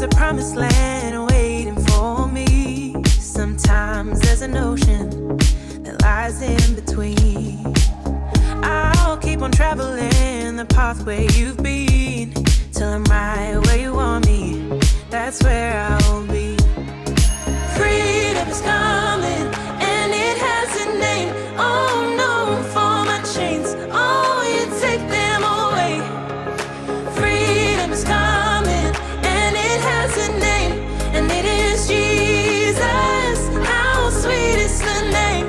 a promised land waiting for me. Sometimes there's an ocean that lies in between. I'll keep on traveling the pathway you've been till I'm right where you want me. That's where I'll be. Freedom is coming and it has a name. Oh no, for my chains, oh you take them away. Freedom is coming and it has a name, and it is Jesus. How sweet is the name.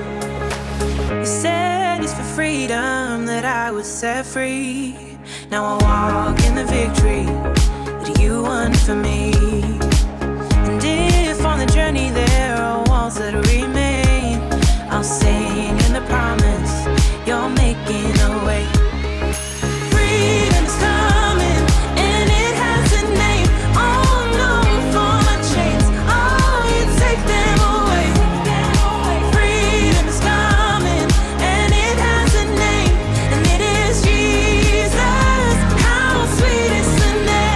You said it's for freedom that I was set free. Now I walk in the victory that you won for me. And if on the journey there are walls that remain, I'll sing in the promise you're making a way. Freedom is coming and it has a name. Oh no, for my chains, oh you take them away. Freedom is coming and it has a name, and it is Jesus. How sweet is the name.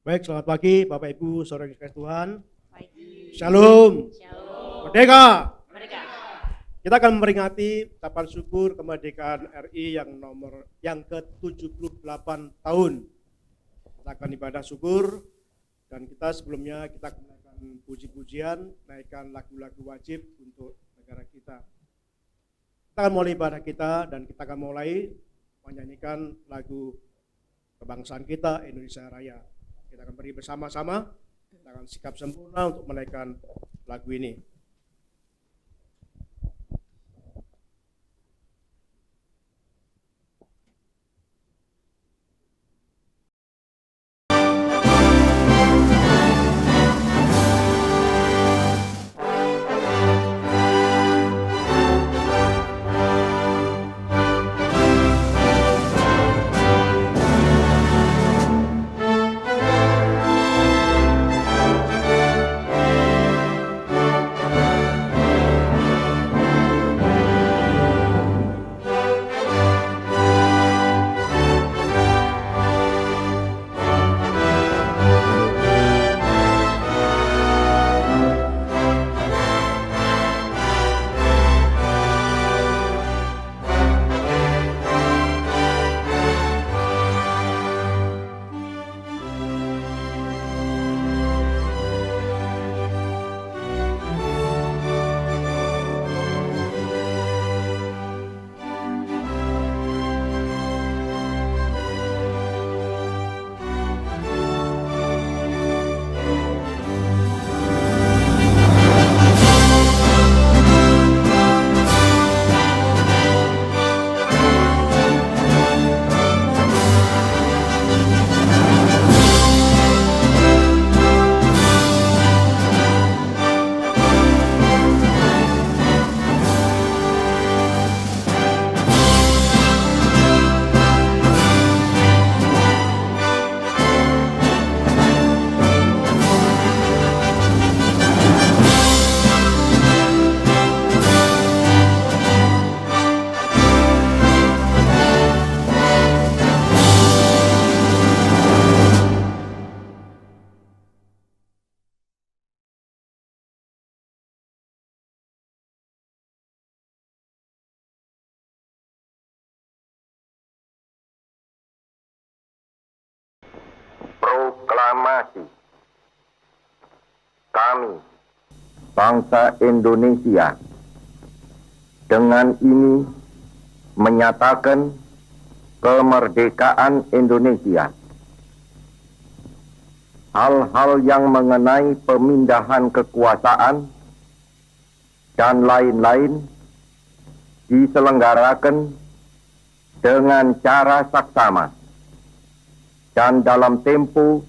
Baik, selamat pagi Bapak Ibu, Saudara yang dikasihi Tuhan. Shalom. Merdeka. Kita akan memperingati ucapan syukur kemerdekaan RI yang ke-78 tahun. Kita akan ibadah syukur, dan kita sebelumnya kita akan puji-pujian, naikkan lagu-lagu wajib untuk negara kita. Kita akan mulai ibadah kita, dan kita akan mulai menyanyikan lagu kebangsaan kita, Indonesia Raya. Kita akan beri bersama-sama, kita akan sikap sempurna untuk menaikkan lagu ini. Proklamasi. Kami, bangsa Indonesia, dengan ini menyatakan kemerdekaan Indonesia. Hal-hal yang mengenai pemindahan kekuasaan dan lain-lain diselenggarakan dengan cara saksama dan dalam tempo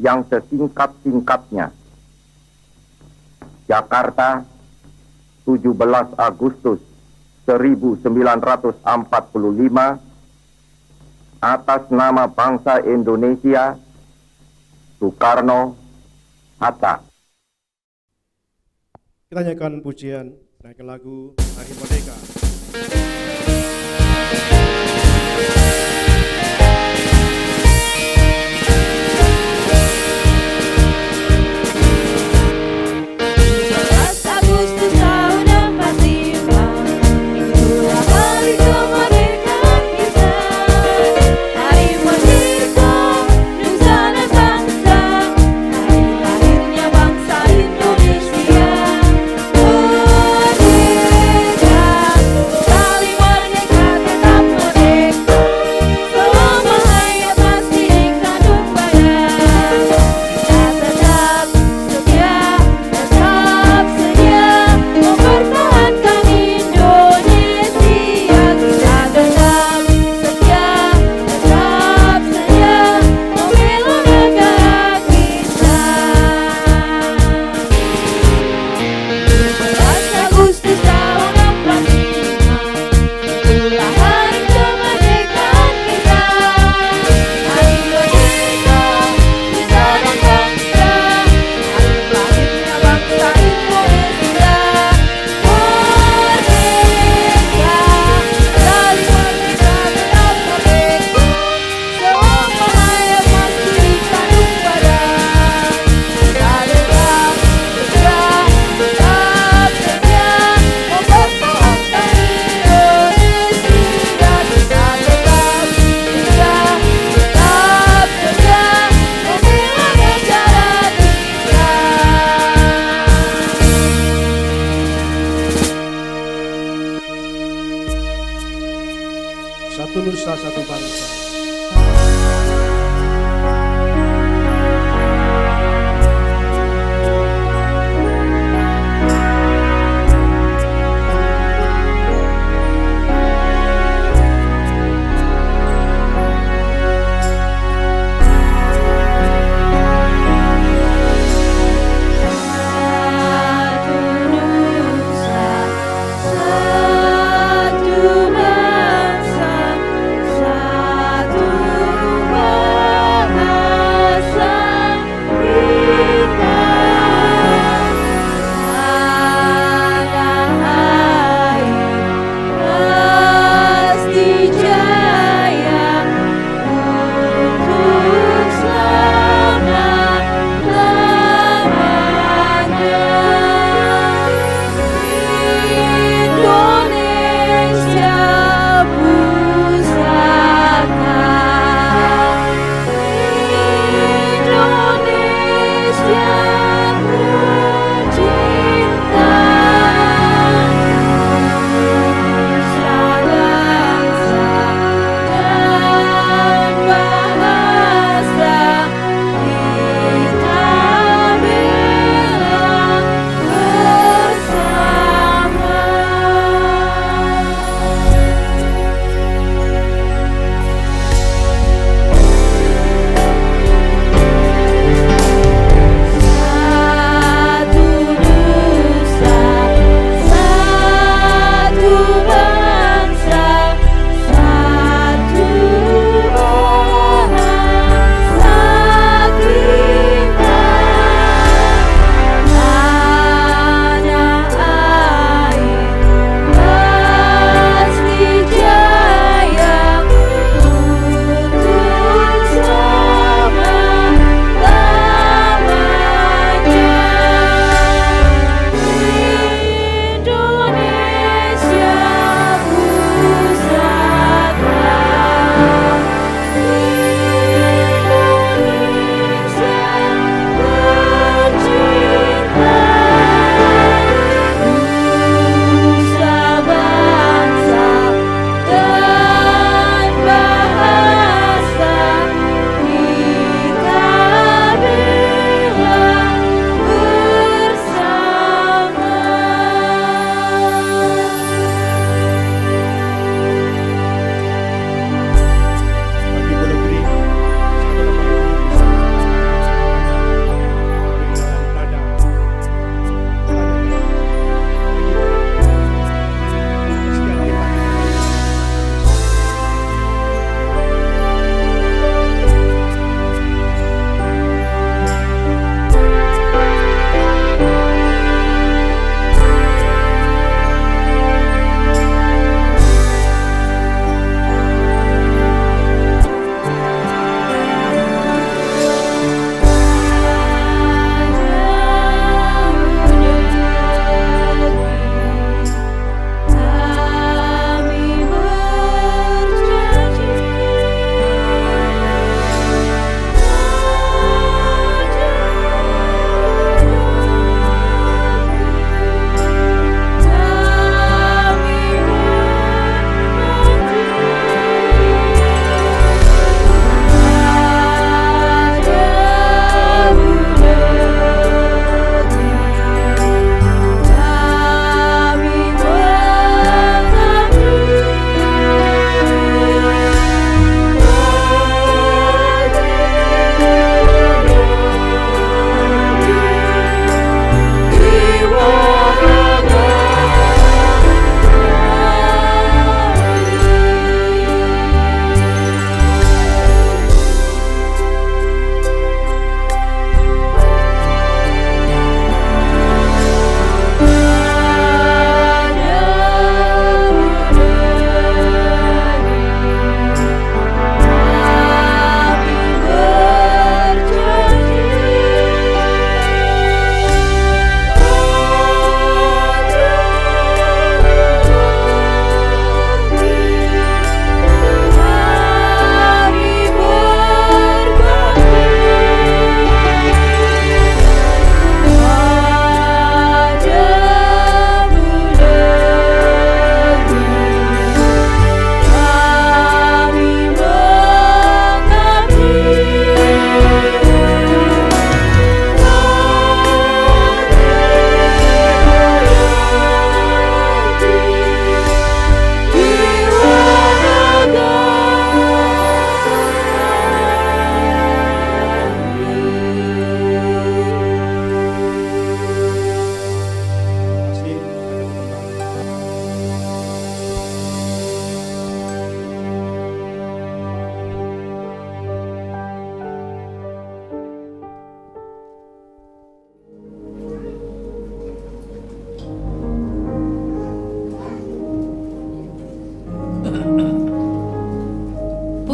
yang sesingkat-singkatnya. Jakarta, 17 Agustus 1945, atas nama bangsa Indonesia, Soekarno, Hatta. Kita nyanyikan pujian, naikkan lagu Hari Merdeka.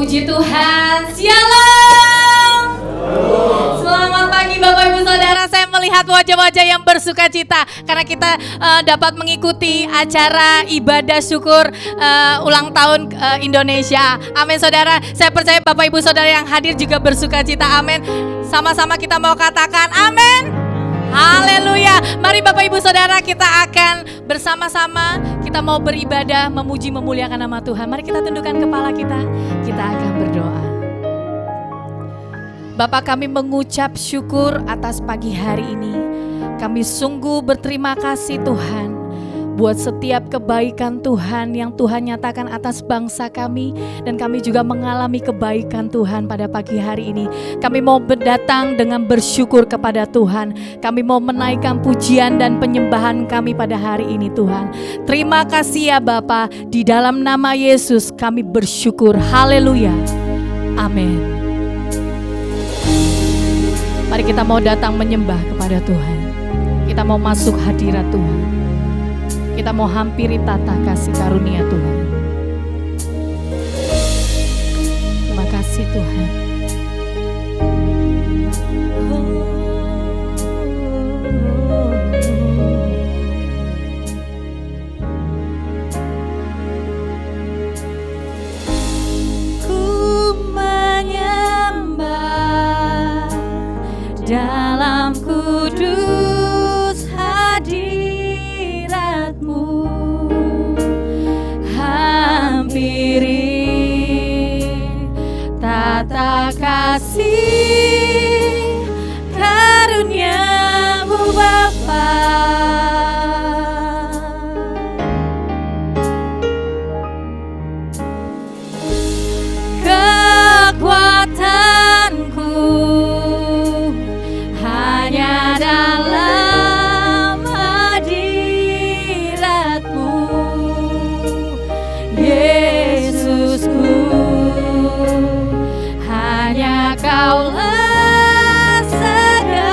Puji Tuhan. Shalom. Selamat pagi Bapak Ibu Saudara. Saya melihat wajah-wajah yang bersuka cita karena kita dapat mengikuti acara ibadah syukur ulang tahun Indonesia. Amin saudara. Saya percaya Bapak Ibu Saudara yang hadir juga bersuka cita. Amin. Sama-sama kita mau katakan amin. Haleluya. Mari Bapak Ibu Saudara, kita akan bersama-sama, kita mau beribadah, memuji, memuliakan nama Tuhan. Mari kita tundukkan kepala kita akan berdoa. Bapa, kami mengucap syukur atas pagi hari ini. Kami sungguh berterima kasih Tuhan buat setiap kebaikan Tuhan yang Tuhan nyatakan atas bangsa kami, dan kami juga mengalami kebaikan Tuhan pada pagi hari ini. Kami mau berdatang dengan bersyukur kepada Tuhan. Kami mau menaikkan pujian dan penyembahan kami pada hari ini Tuhan. Terima kasih ya Bapa, di dalam nama Yesus kami bersyukur. Haleluya. Amin. Mari kita mau datang menyembah kepada Tuhan. Kita mau masuk hadirat Tuhan. Kita mau hampiri tata kasih karunia Tuhan. Terima kasih Tuhan. Ku menyembah dalam kudus hadirat-Mu, hampiri tata kasih karunia-Mu Bapa. Kekuatanku hanya dalam hadirat-Mu, Yesusku, hanya Kaulah segalanya.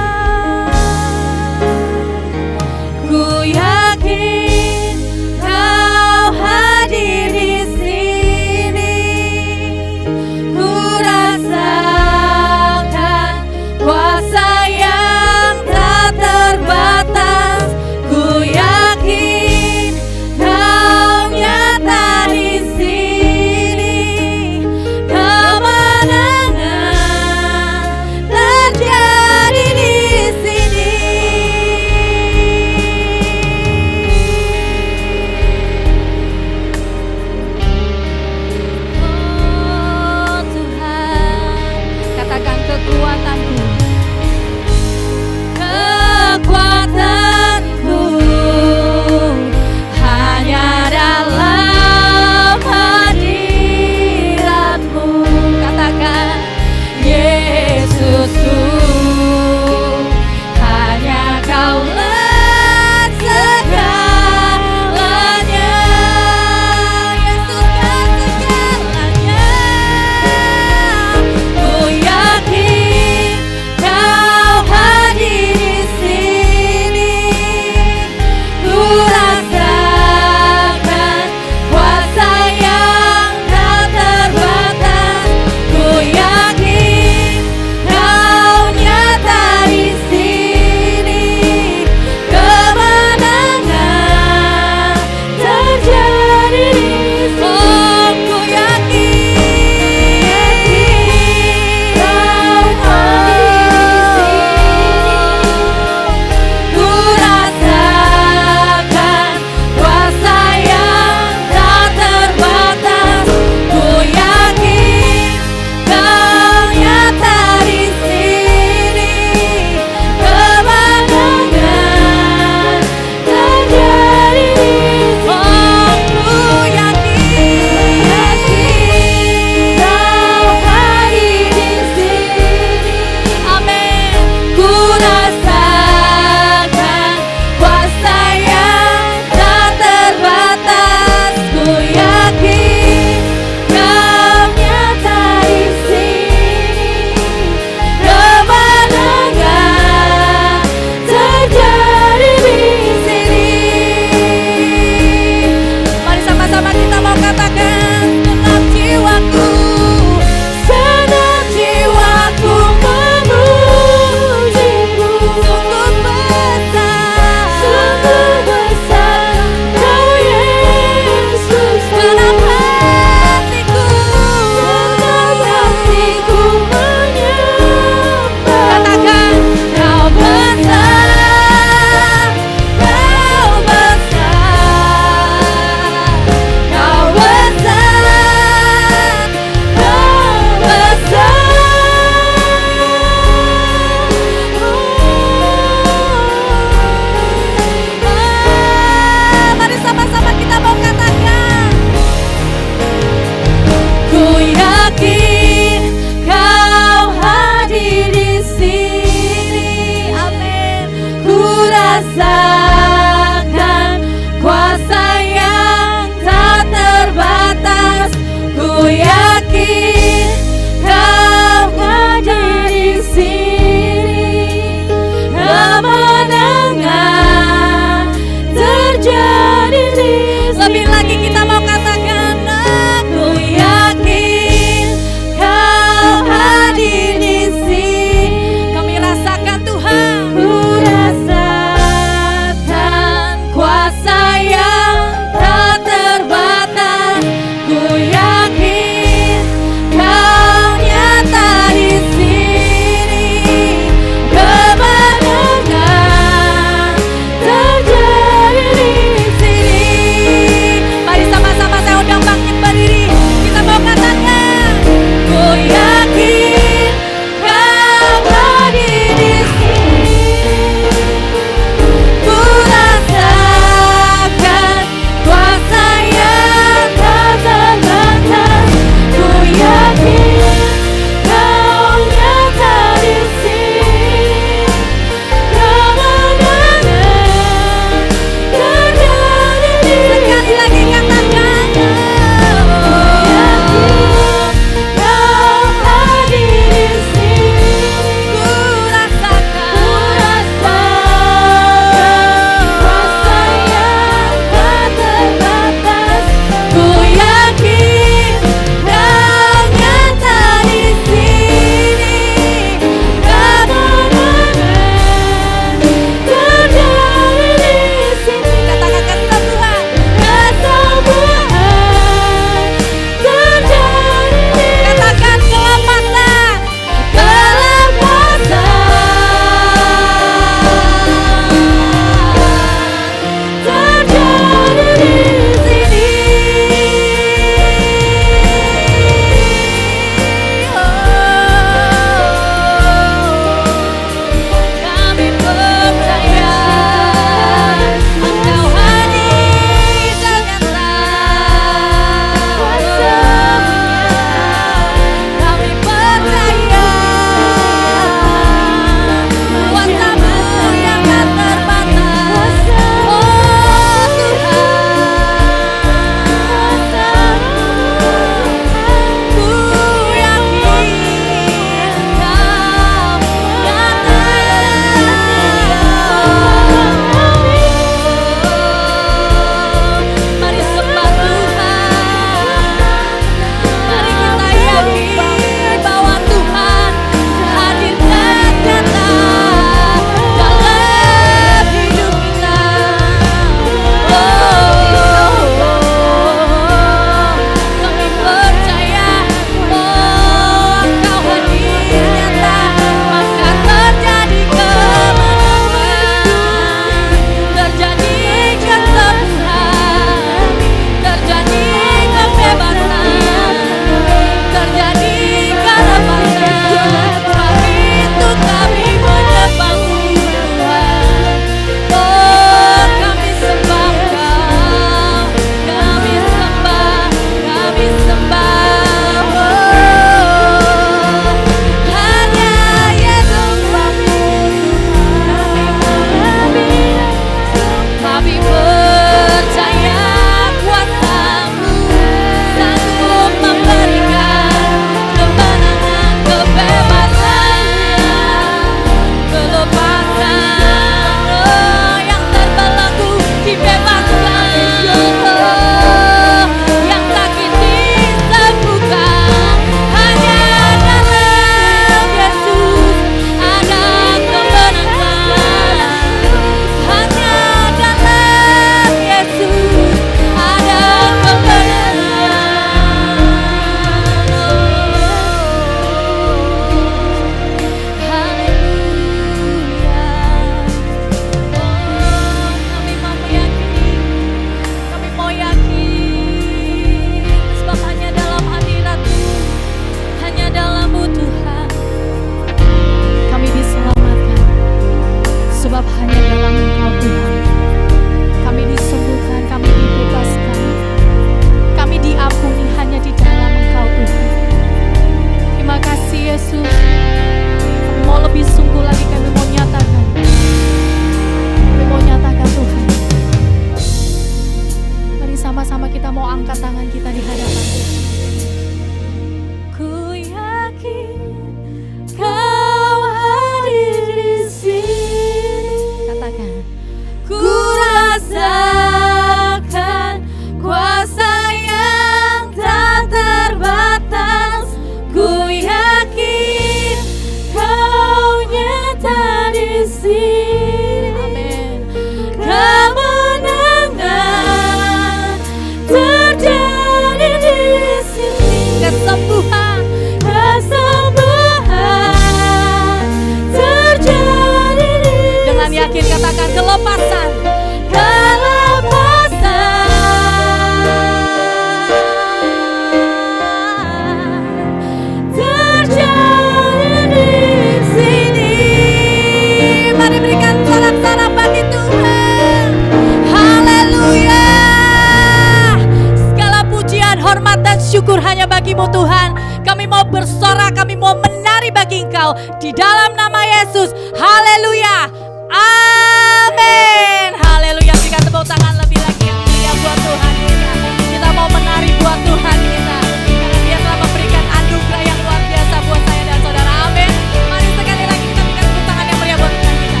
syukur hanya bagimu Tuhan. Kami mau bersorak, kami mau menari bagi Engkau di dalam nama Yesus. Haleluya. Amin. Haleluya. Berikan tepuk tangan lebih lagi yang meriah buat Tuhan kita. Kita mau menari buat Tuhan kita. Karena Dia telah memberikan anugerah yang luar biasa buat saya dan saudara. Amin. Mari sekali lagi kita berikan tepuk tangan yang meriah buat Tuhan kita.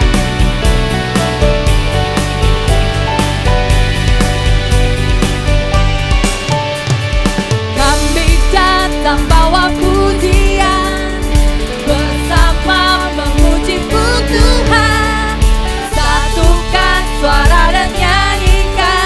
Kami datang bawa pujian, bersama memuji-Mu Tuhan. Satukan suara dan nyanyikan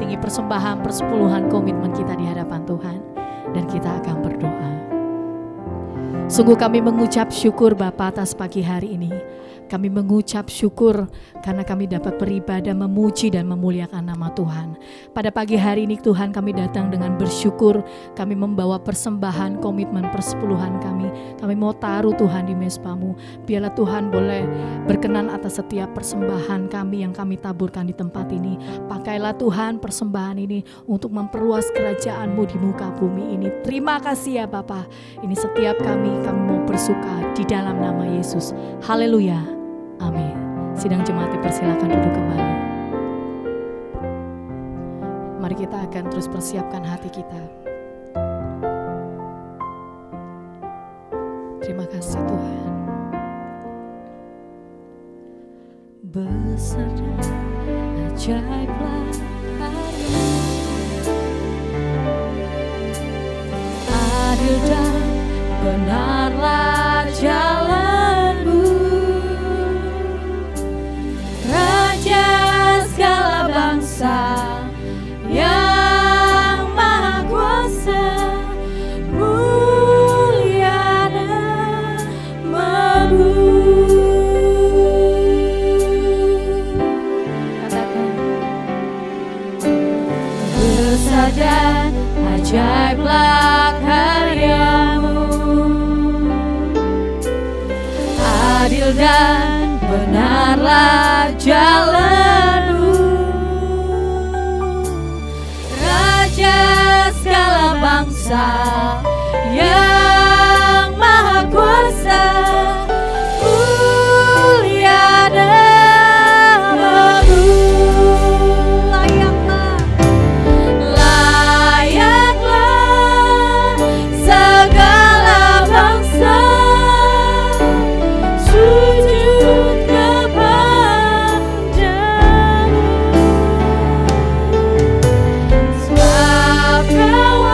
mengiringi persembahan persepuluhan komitmen kita di hadapan Tuhan. Dan kita akan berdoa. Sungguh kami mengucap syukur Bapa atas pagi hari ini. Kami mengucap syukur karena kami dapat beribadah, memuji dan memuliakan nama Tuhan. Pada pagi hari ini Tuhan, kami datang dengan bersyukur. Kami membawa persembahan, komitmen persepuluhan kami. Kami mau taruh Tuhan di mezbamu. Biarlah Tuhan boleh berkenan atas setiap persembahan kami yang kami taburkan di tempat ini. Pakailah Tuhan persembahan ini untuk memperluas kerajaan-Mu di muka bumi ini. Terima kasih ya Bapa. Ini setiap kami mau bersuka di dalam nama Yesus. Haleluya. Amin. Sidang jemaat dipersilakan duduk kembali. Mari kita akan terus persiapkan hati kita. Terima kasih Tuhan. Besar dan ajaiblah karya-Mu, adil dan benarlah jalan-Mu. Raja segala bangsa yang maha kuasa, mulia namamu. Katakan, besar dan ajaiblah karya-Mu, adil dan benarlah jalan-Mu. Raja segala bangsa yang maha kuasa, mulia namamu. Layaklah segala bangsa sujud kepadamu, sebab Kau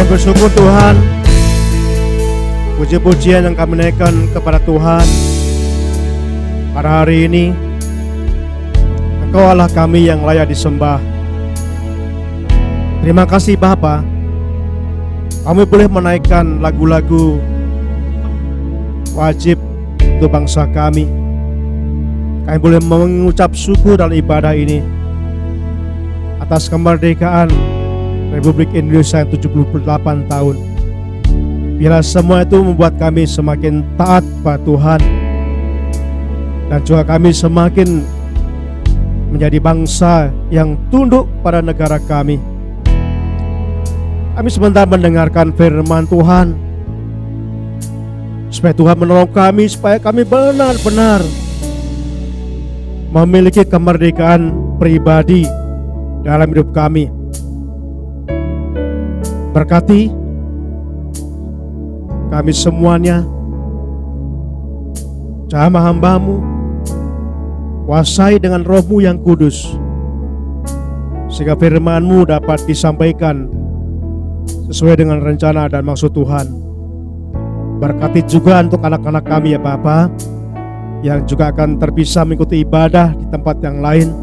bersyukur Tuhan, puji-pujian yang kami naikkan kepada Tuhan pada hari ini. Engkau Allah kami yang layak disembah. Terima kasih Bapa, kami boleh menaikkan lagu-lagu wajib untuk bangsa kami. Kami boleh mengucap syukur dalam ibadah ini atas kemerdekaan Republik Indonesia yang 78 tahun. Bila semua itu membuat kami semakin taat pada Tuhan, dan juga kami semakin menjadi bangsa yang tunduk pada negara kami. Kami sebentar mendengarkan firman Tuhan, supaya Tuhan menolong kami, supaya kami benar-benar memiliki kemerdekaan pribadi dalam hidup kami. Berkati kami semuanya, jamah hamba-Mu, kuasai dengan Roh-Mu yang kudus, sehingga firman-Mu dapat disampaikan sesuai dengan rencana dan maksud Tuhan. Berkati juga untuk anak-anak kami ya Bapa, yang juga akan terpisah mengikuti ibadah di tempat yang lain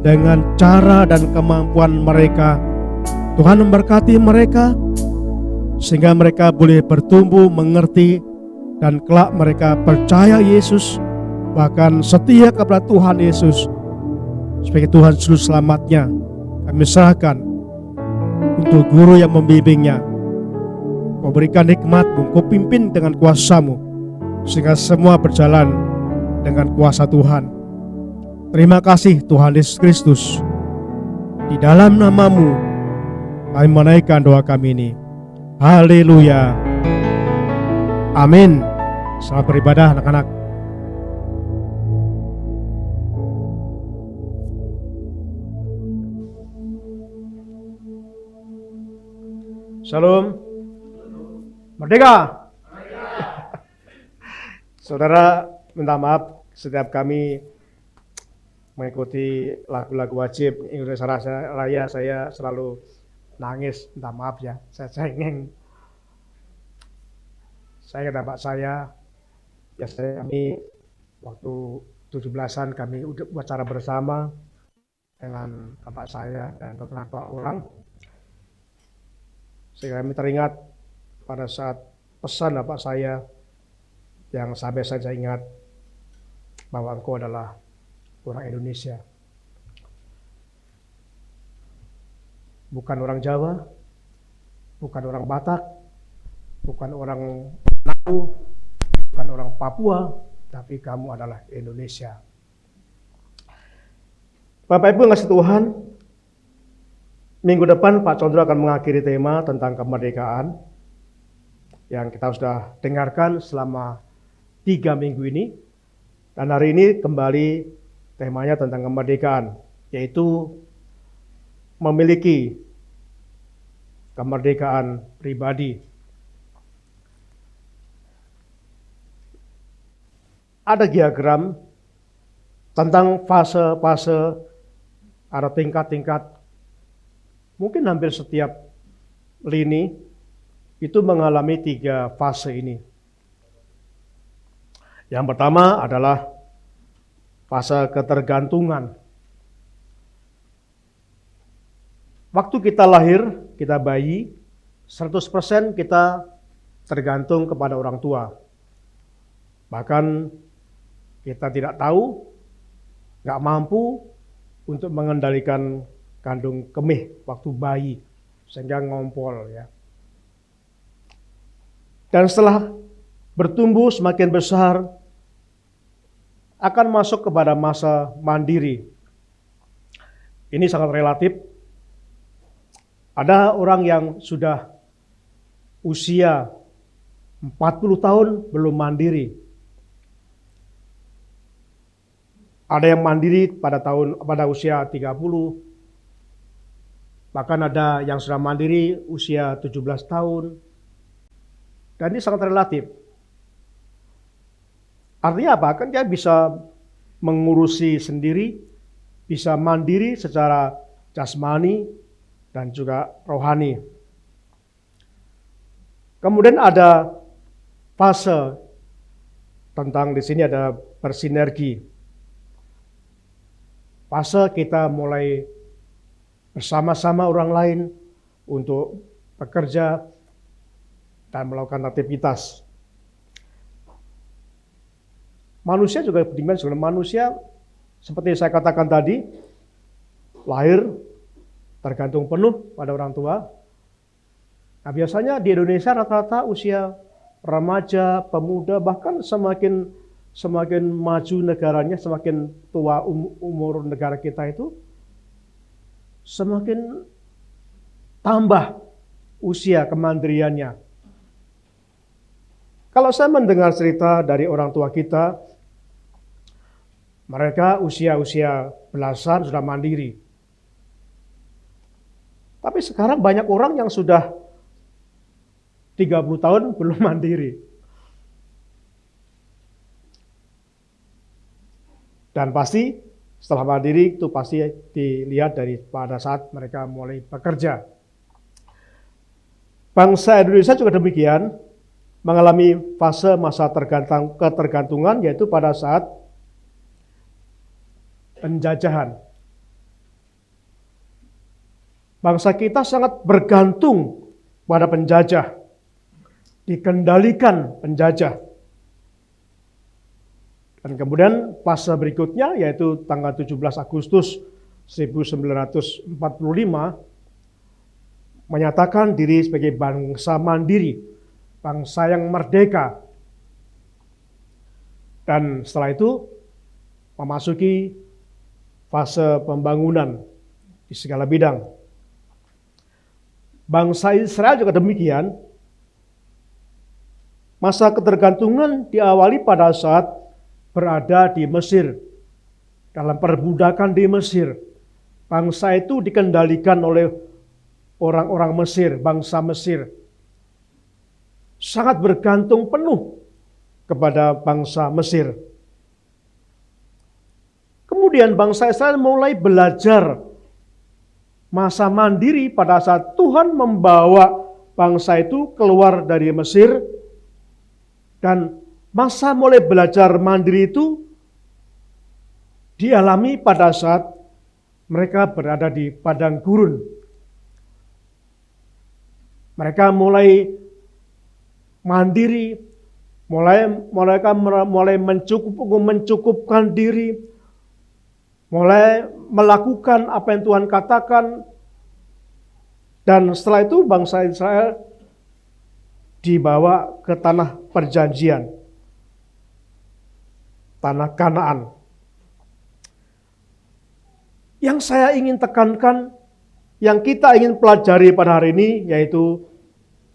dengan cara dan kemampuan mereka. Tuhan memberkati mereka sehingga mereka boleh bertumbuh mengerti, dan kelak mereka percaya Yesus, bahkan setia kepada Tuhan Yesus sebagai Tuhan Juru Selamatnya. Kami serahkan untuk guru yang membimbingnya. Kau berikan hikmat-Mu, Kau pimpin dengan kuasa-Mu, sehingga semua berjalan dengan kuasa Tuhan. Terima kasih Tuhan Yesus Kristus. Di dalam nama-Mu kami menaikkan doa kami ini. Haleluya. Amin. Selamat beribadah anak-anak. Shalom. Merdeka. Saudara, minta maaf setiap kami mengikuti lagu-lagu wajib Indonesia Raya, saya selalu nangis. Minta maaf ya, saya cengeng. Saya dan Pak saya, biasanya kami waktu 17-an kami udah buat acara bersama dengan bapak saya dan beberapa orang. Sehingga kami teringat pada saat pesan bapak saya yang sampai saya ingat bahwa engkau adalah orang Indonesia. Bukan orang Jawa, bukan orang Batak, bukan orang Manado, bukan orang Papua, tapi kamu adalah Indonesia. Bapak Ibu yang kasih Tuhan, minggu depan Pak Condro akan mengakhiri tema tentang kemerdekaan yang kita sudah dengarkan selama 3 minggu ini. Dan hari ini kembali temanya tentang kemerdekaan, yaitu memiliki kemerdekaan pribadi. Ada diagram tentang fase-fase atau tingkat-tingkat. Mungkin hampir setiap lini itu mengalami 3 fase ini. Yang pertama adalah fase ketergantungan. Waktu kita lahir, kita bayi, 100% kita tergantung kepada orang tua. Bahkan kita tidak tahu, nggak mampu untuk mengendalikan kandung kemih waktu bayi, sehingga ngompol ya. Dan setelah bertumbuh semakin besar, akan masuk kepada masa mandiri. Ini sangat relatif. Ada orang yang sudah usia 40 tahun belum mandiri. Ada yang mandiri pada usia 30. Bahkan ada yang sudah mandiri usia 17 tahun. Dan ini sangat relatif. Artinya apa? Kan dia bisa mengurusi sendiri, bisa mandiri secara jasmani dan juga rohani. Kemudian ada fase tentang di sini ada bersinergi. Fase kita mulai bersama-sama orang lain untuk bekerja dan melakukan aktivitas. Manusia juga demikian, sebenarnya manusia seperti saya katakan tadi, lahir tergantung penuh pada orang tua. Nah, biasanya di Indonesia rata-rata usia remaja, pemuda, bahkan semakin maju negaranya, semakin tua umur negara kita itu, semakin tambah usia kemandiriannya. Kalau saya mendengar cerita dari orang tua kita, mereka usia-usia belasan sudah mandiri. Tapi sekarang banyak orang yang sudah 30 tahun belum mandiri. Dan pasti setelah mandiri itu pasti dilihat dari pada saat mereka mulai bekerja. Bangsa Indonesia juga demikian, mengalami fase masa ketergantungan, yaitu pada saat penjajahan. Bangsa kita sangat bergantung pada penjajah, dikendalikan penjajah. Dan kemudian fase berikutnya yaitu tanggal 17 Agustus 1945 menyatakan diri sebagai bangsa mandiri, bangsa yang merdeka. Dan setelah itu memasuki fase pembangunan di segala bidang. Bangsa Israel juga demikian. Masa ketergantungan diawali pada saat berada di Mesir, dalam perbudakan di Mesir. Bangsa itu dikendalikan oleh orang-orang Mesir, bangsa Mesir. Sangat bergantung penuh kepada bangsa Mesir. Kemudian bangsa Israel mulai belajar masa mandiri pada saat Tuhan membawa bangsa itu keluar dari Mesir, dan masa mulai belajar mandiri itu dialami pada saat mereka berada di padang gurun. Mereka mulai mandiri, mereka mulai mencukupkan diri, mulai melakukan apa yang Tuhan katakan. Dan setelah itu bangsa Israel dibawa ke tanah perjanjian, tanah Kanaan. Yang saya ingin tekankan, yang kita ingin pelajari pada hari ini, yaitu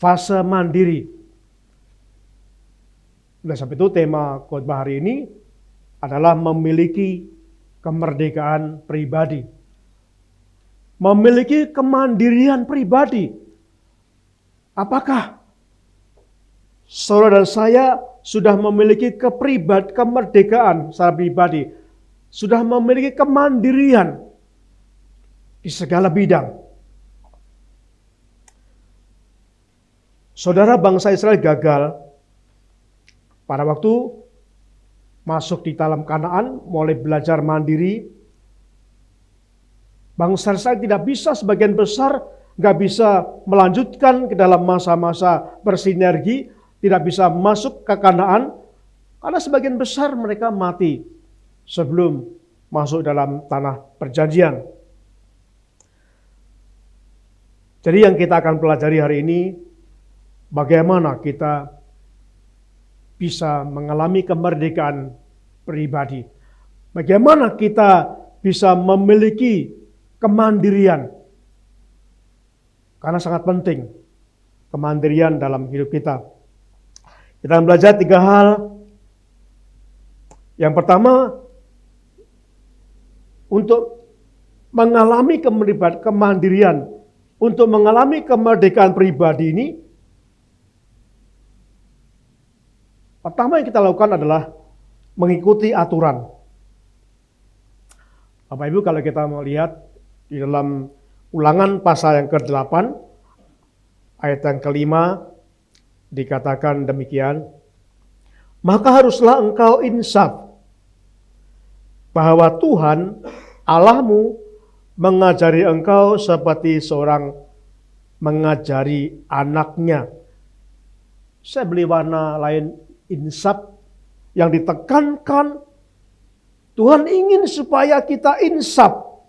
fase mandiri. Oleh sebab itu tema khotbah hari ini adalah memiliki kemerdekaan pribadi. Memiliki kemandirian pribadi. Apakah saudara dan saya sudah memiliki kemerdekaan secara pribadi? Sudah memiliki kemandirian di segala bidang. Saudara, bangsa Israel gagal pada waktu masuk di dalam Kanaan, mulai belajar mandiri. Bangsa Israel tidak bisa, sebagian besar nggak bisa melanjutkan ke dalam masa-masa bersinergi, tidak bisa masuk ke Kanaan, karena sebagian besar mereka mati sebelum masuk dalam tanah perjanjian. Jadi yang kita akan pelajari hari ini, bagaimana kita bisa mengalami kemerdekaan pribadi. Bagaimana kita bisa memiliki kemandirian. Karena sangat penting kemandirian dalam hidup kita. Kita akan belajar 3 hal. Yang pertama, untuk mengalami kemandirian, untuk mengalami kemerdekaan pribadi ini, pertama yang kita lakukan adalah mengikuti aturan. Bapak Ibu, kalau kita mau lihat di dalam Ulangan pasal yang ke-8, ayat yang ke-5, dikatakan demikian, maka haruslah engkau insaf bahwa Tuhan Allahmu mengajari engkau seperti seorang mengajari anaknya. Saya beli warna lain, insaf, yang ditekankan Tuhan ingin supaya kita insaf,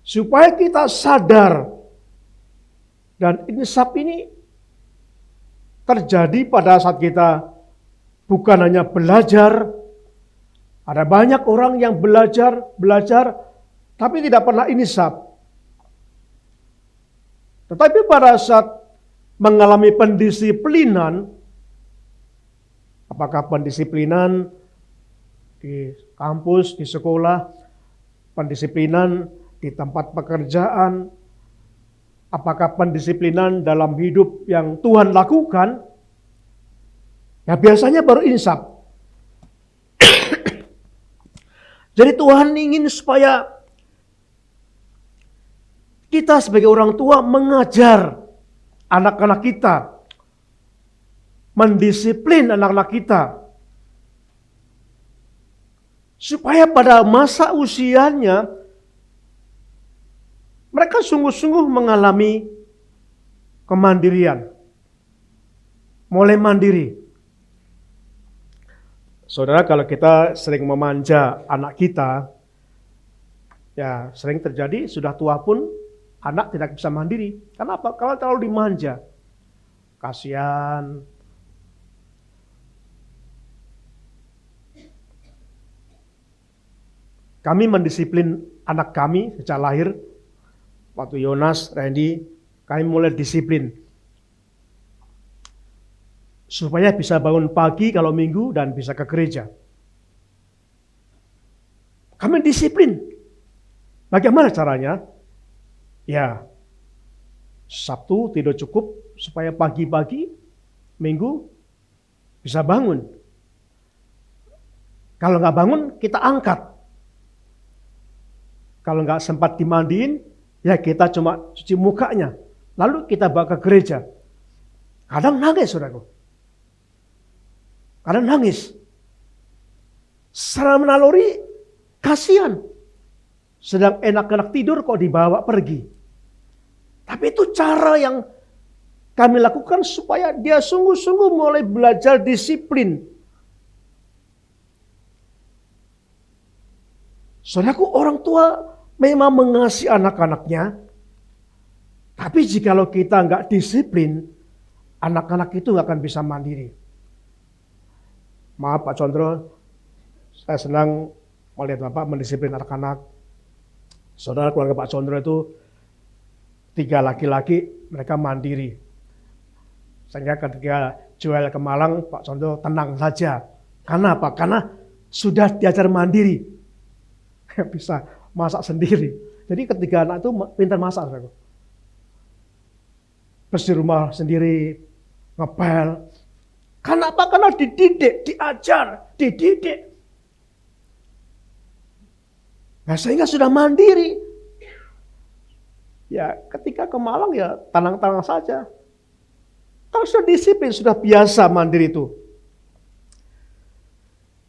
supaya kita sadar. Dan insaf ini terjadi pada saat kita bukan hanya belajar. Ada banyak orang yang belajar, tapi tidak pernah insaf. Tetapi pada saat mengalami pendisiplinan, apakah pendisiplinan di kampus, di sekolah, pendisiplinan di tempat pekerjaan, apakah pendisiplinan dalam hidup yang Tuhan lakukan, ya biasanya baru insaf. Jadi Tuhan ingin supaya kita sebagai orang tua mengajar anak-anak kita, mendisiplin anak-anak kita, supaya pada masa usianya mereka sungguh-sungguh mengalami kemandirian, mulai mandiri. Saudara, kalau kita sering memanja anak kita, ya sering terjadi sudah tua pun anak tidak bisa mandiri. Kenapa? Kalau terlalu dimanja. Kasihan. Kami mendisiplin anak kami sejak lahir. Waktu Yonas, Randy, kami mulai disiplin. Supaya bisa bangun pagi kalau minggu dan bisa ke gereja. Kami disiplin. Bagaimana caranya? Ya, Sabtu tidur cukup supaya pagi-pagi, minggu bisa bangun. Kalau nggak bangun, kita angkat. Kalau nggak sempat dimandiin, ya kita cuma cuci mukanya. Lalu kita bawa ke gereja. Kadang nangis, saudaraku. Kadang nangis. Secara menaluri, kasihan. Sedang enak-enak tidur kok dibawa pergi. Tapi itu cara yang kami lakukan supaya dia sungguh-sungguh mulai belajar disiplin. Saudaraku, orang tua memang mengasihi anak-anaknya. Tapi jikalau kita nggak disiplin, anak-anak itu nggak akan bisa mandiri. Maaf Pak Condro, saya senang melihat Bapak mendisiplin anak-anak. Saudara, keluarga Pak Condro itu 3 laki-laki, mereka mandiri. Sehingga ketika Joel ke Malang, Pak Condro tenang saja. Karena apa? Karena sudah diajar mandiri. Bisa masak sendiri. Jadi ketika anak itu pintar masak. Bersih rumah sendiri, ngepel. Karena apa? Karena dididik, diajar, dididik. Nah, sehingga sudah mandiri. Ya, ketika ke Malang ya tenang-tenang saja. Kalau sudah disiplin, sudah biasa mandiri itu.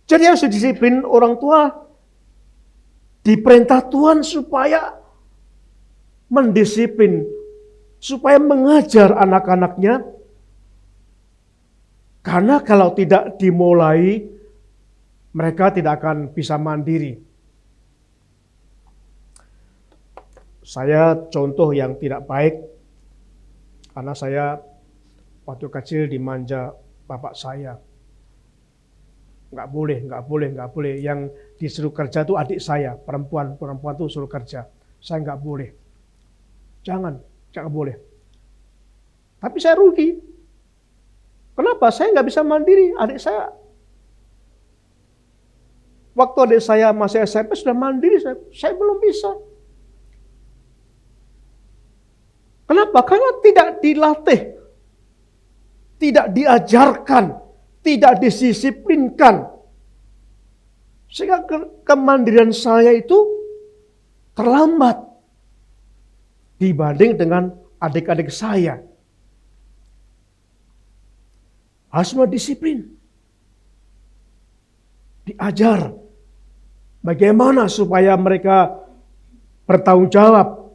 Jadi harus disiplin orang tua. Diperintah Tuhan supaya mendisiplin, supaya mengajar anak-anaknya. Karena kalau tidak dimulai, mereka tidak akan bisa mandiri. Saya contoh yang tidak baik, karena saya waktu kecil dimanja bapak saya. Nggak boleh. Yang disuruh kerja itu adik saya, perempuan itu suruh kerja. Saya nggak boleh. Jangan boleh. Tapi saya rugi. Kenapa? Saya nggak bisa mandiri. Adik saya, waktu adik saya masih SMP sudah mandiri, saya belum bisa. Kenapa? Karena tidak dilatih, tidak diajarkan, tidak disisiplinkan. Sehingga kemandirian saya itu terlambat dibanding dengan adik-adik saya. harus disiplin. Diajar bagaimana supaya mereka bertanggung jawab.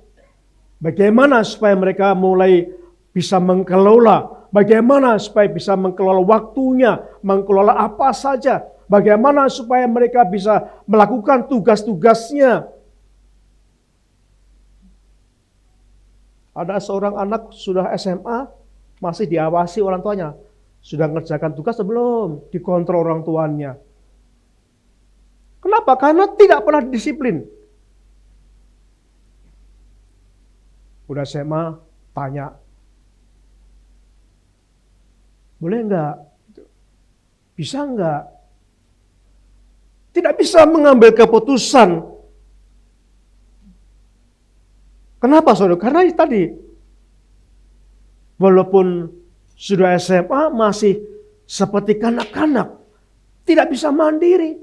Bagaimana supaya mereka mulai bisa mengelola. Bagaimana supaya bisa mengelola waktunya, mengelola apa saja. Bagaimana supaya mereka bisa melakukan tugas-tugasnya. Ada seorang anak sudah SMA, masih diawasi orang tuanya. Sudah mengerjakan tugas atau belum? Dikontrol orang tuanya. Kenapa? Karena tidak pernah disiplin. Udah SMA, tanya. Boleh enggak? Bisa enggak? Tidak bisa mengambil keputusan. Kenapa saudara? Karena tadi, walaupun sudah SMA masih seperti kanak-kanak, tidak bisa mandiri.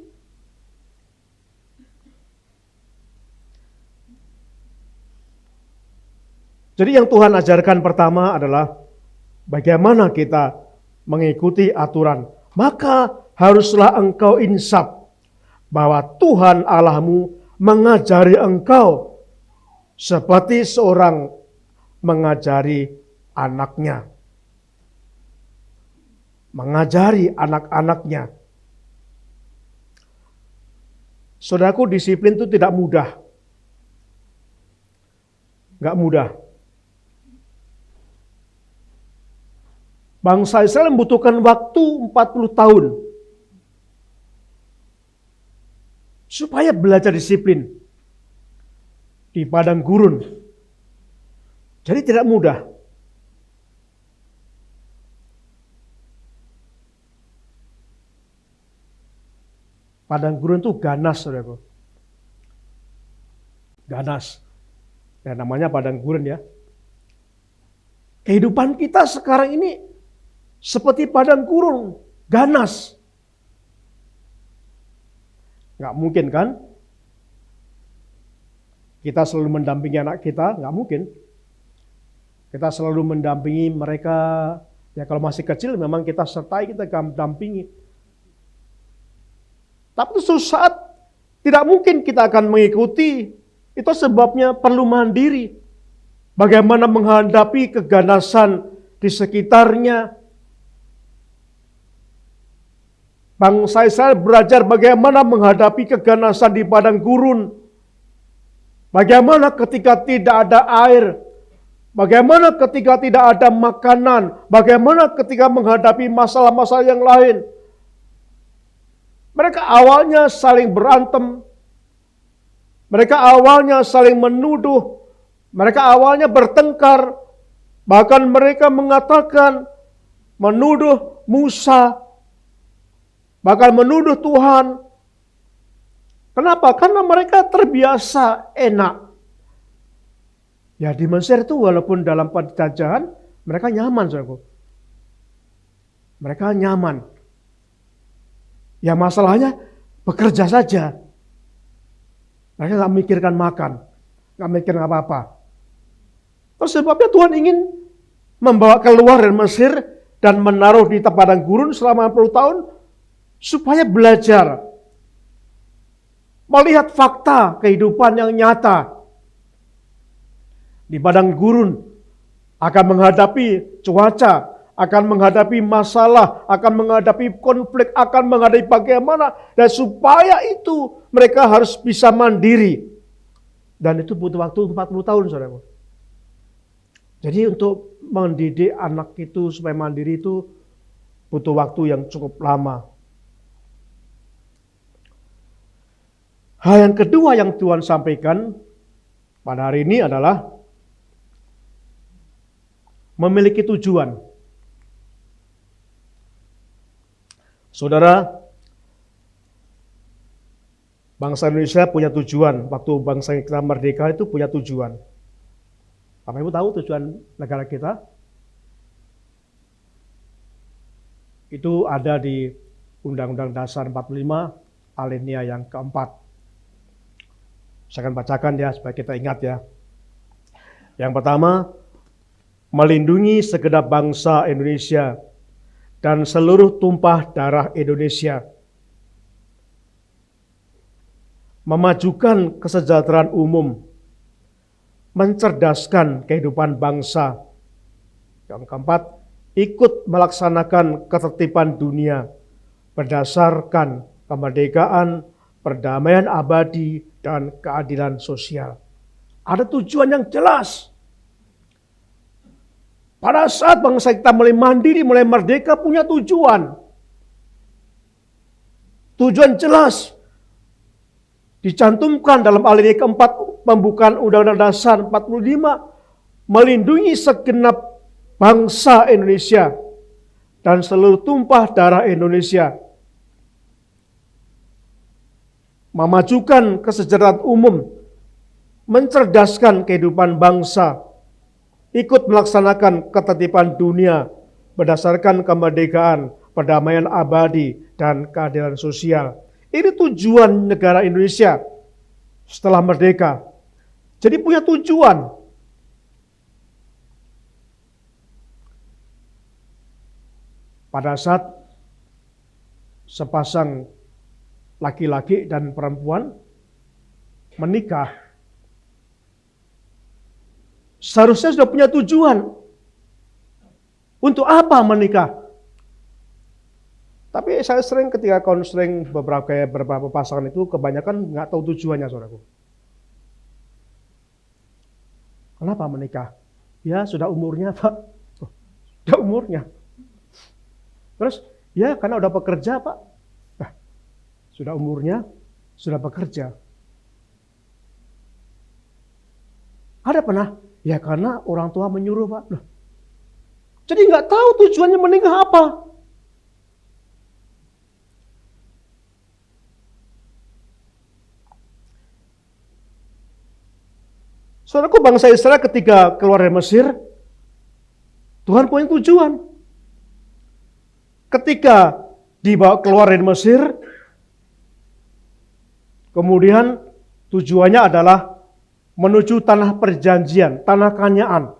Jadi yang Tuhan ajarkan pertama adalah bagaimana kita mengikuti aturan. Maka haruslah engkau insaf bahwa Tuhan Allahmu mengajari engkau seperti seorang mengajari anaknya. Mengajari anak-anaknya. Saudaraku, disiplin itu tidak mudah. Enggak mudah. Bangsa Israel membutuhkan waktu 40 tahun supaya belajar disiplin di padang gurun. Jadi tidak mudah. Padang gurun itu ganas, saudaraku. Ganas. Ya, namanya padang gurun ya. Kehidupan kita sekarang ini seperti padang gurun, ganas. Nggak mungkin kan? Kita selalu mendampingi anak kita, nggak mungkin. Kita selalu mendampingi mereka, ya kalau masih kecil memang kita sertai, kita dampingi. Tapi suatu saat tidak mungkin kita akan mengikuti. Itu sebabnya perlu mandiri. Bagaimana menghadapi keganasan di sekitarnya. Bangsa Israel belajar bagaimana menghadapi keganasan di padang gurun. Bagaimana ketika tidak ada air. Bagaimana ketika tidak ada makanan. Bagaimana ketika menghadapi masalah-masalah yang lain. Mereka awalnya saling berantem. Mereka awalnya saling menuduh. Mereka awalnya bertengkar. Bahkan mereka mengatakan, menuduh Musa. Bahkan menuduh Tuhan. Kenapa? Karena mereka terbiasa enak. Ya di Mesir itu walaupun dalam penjajahan, mereka nyaman, saudaraku. Mereka nyaman. Ya masalahnya bekerja saja. Mereka nggak mikirkan makan. Nggak mikirkan apa-apa. Terus sebabnya Tuhan ingin membawa keluar dari Mesir dan menaruh di padang gurun selama 40 tahun. Supaya belajar. Melihat fakta kehidupan yang nyata. Di padang gurun akan menghadapi cuaca, akan menghadapi masalah, akan menghadapi konflik, akan menghadapi bagaimana. Dan supaya itu mereka harus bisa mandiri. Dan itu butuh waktu 40 tahun, saudara. Jadi untuk mendidik anak itu supaya mandiri itu butuh waktu yang cukup lama. Hal yang kedua yang Tuhan sampaikan pada hari ini adalah memiliki tujuan. Saudara, bangsa Indonesia punya tujuan. Waktu bangsa kita merdeka itu punya tujuan. Bapak Ibu tahu tujuan negara kita? Itu ada di Undang-Undang Dasar 45 alinea yang keempat. Saya akan bacakan ya supaya kita ingat ya. Yang pertama, melindungi segenap bangsa Indonesia dan seluruh tumpah darah Indonesia. Memajukan kesejahteraan umum, mencerdaskan kehidupan bangsa. Yang keempat, ikut melaksanakan ketertiban dunia berdasarkan kemerdekaan, perdamaian abadi, dan keadilan sosial. Ada tujuan yang jelas. Pada saat bangsa kita mulai mandiri, mulai merdeka, punya tujuan. Tujuan jelas. Dicantumkan dalam alinea keempat pembukaan Undang-Undang Dasar 45, melindungi segenap bangsa Indonesia dan seluruh tumpah darah Indonesia. Memajukan kesejahteraan umum, mencerdaskan kehidupan bangsa, ikut melaksanakan ketertiban dunia berdasarkan kemerdekaan, perdamaian abadi, dan keadilan sosial. Ini tujuan negara Indonesia setelah merdeka. Jadi punya tujuan. Pada saat sepasang laki-laki dan perempuan menikah, seharusnya sudah punya tujuan. Untuk apa menikah? Tapi saya sering ketika konseling beberapa pasangan itu kebanyakan nggak tahu tujuannya, saudaraku. Kenapa menikah? Ya sudah umurnya, Pak. Oh, sudah umurnya. Terus, ya karena udah bekerja, Pak. Nah, sudah umurnya, sudah bekerja. Ada pernah? Ya karena orang tua menyuruh, Pak. Loh. Jadi nggak tahu tujuannya menikah apa. Saudaraku, bangsa Israel ketika keluar dari Mesir, Tuhan punya tujuan. Ketika dibawa keluar dari Mesir, kemudian tujuannya adalah menuju tanah perjanjian, tanah Kanaan.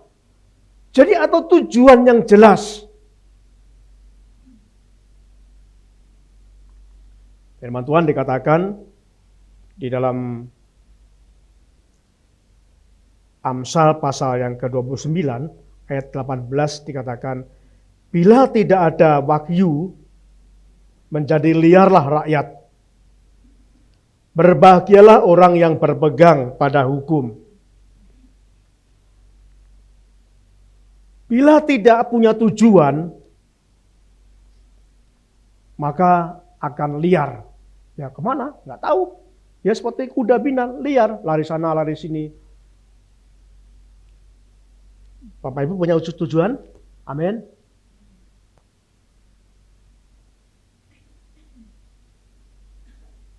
Jadi atau tujuan yang jelas. Firman Tuhan dikatakan di dalam Amsal pasal yang ke-29 ayat 18 dikatakan, bila tidak ada wahyu, menjadi liarlah rakyat. Berbahagialah orang yang berpegang pada hukum. Bila tidak punya tujuan, maka akan liar. Ya kemana? Nggak tahu. Ya seperti kuda binal, liar, lari sana, lari sini. Bapak Ibu punya tujuan? Amin.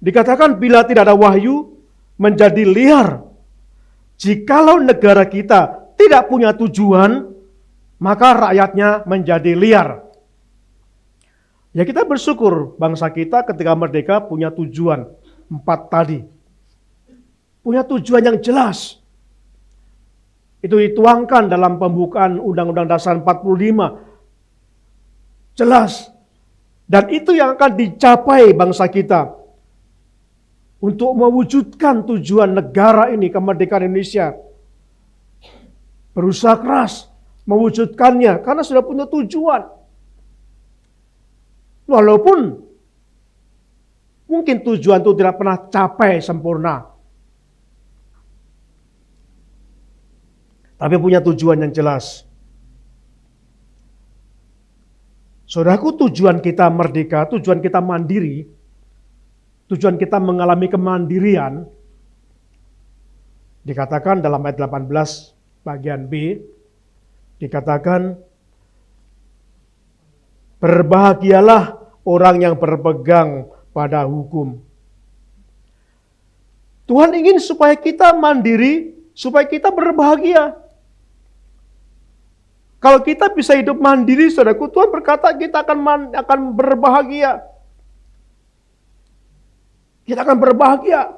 Dikatakan bila tidak ada wahyu, menjadi liar. Jikalau negara kita tidak punya tujuan, maka rakyatnya menjadi liar. Ya kita bersyukur bangsa kita ketika merdeka punya tujuan. 4 tadi. Punya tujuan yang jelas. Itu dituangkan dalam pembukaan Undang-Undang Dasar 45. Jelas. Dan itu yang akan dicapai bangsa kita. Untuk mewujudkan tujuan negara ini, kemerdekaan Indonesia. Berusaha keras mewujudkannya karena sudah punya tujuan. Walaupun mungkin tujuan itu tidak pernah capai sempurna. Tapi punya tujuan yang jelas. Saudaraku, tujuan kita merdeka, tujuan kita mandiri, tujuan kita mengalami kemandirian, dikatakan dalam ayat 18 bagian B, dikatakan, berbahagialah orang yang berpegang pada hukum. Tuhan ingin supaya kita mandiri, supaya kita berbahagia. Kalau kita bisa hidup mandiri, saudaraku, Tuhan berkata kita akan berbahagia. Kita akan berbahagia.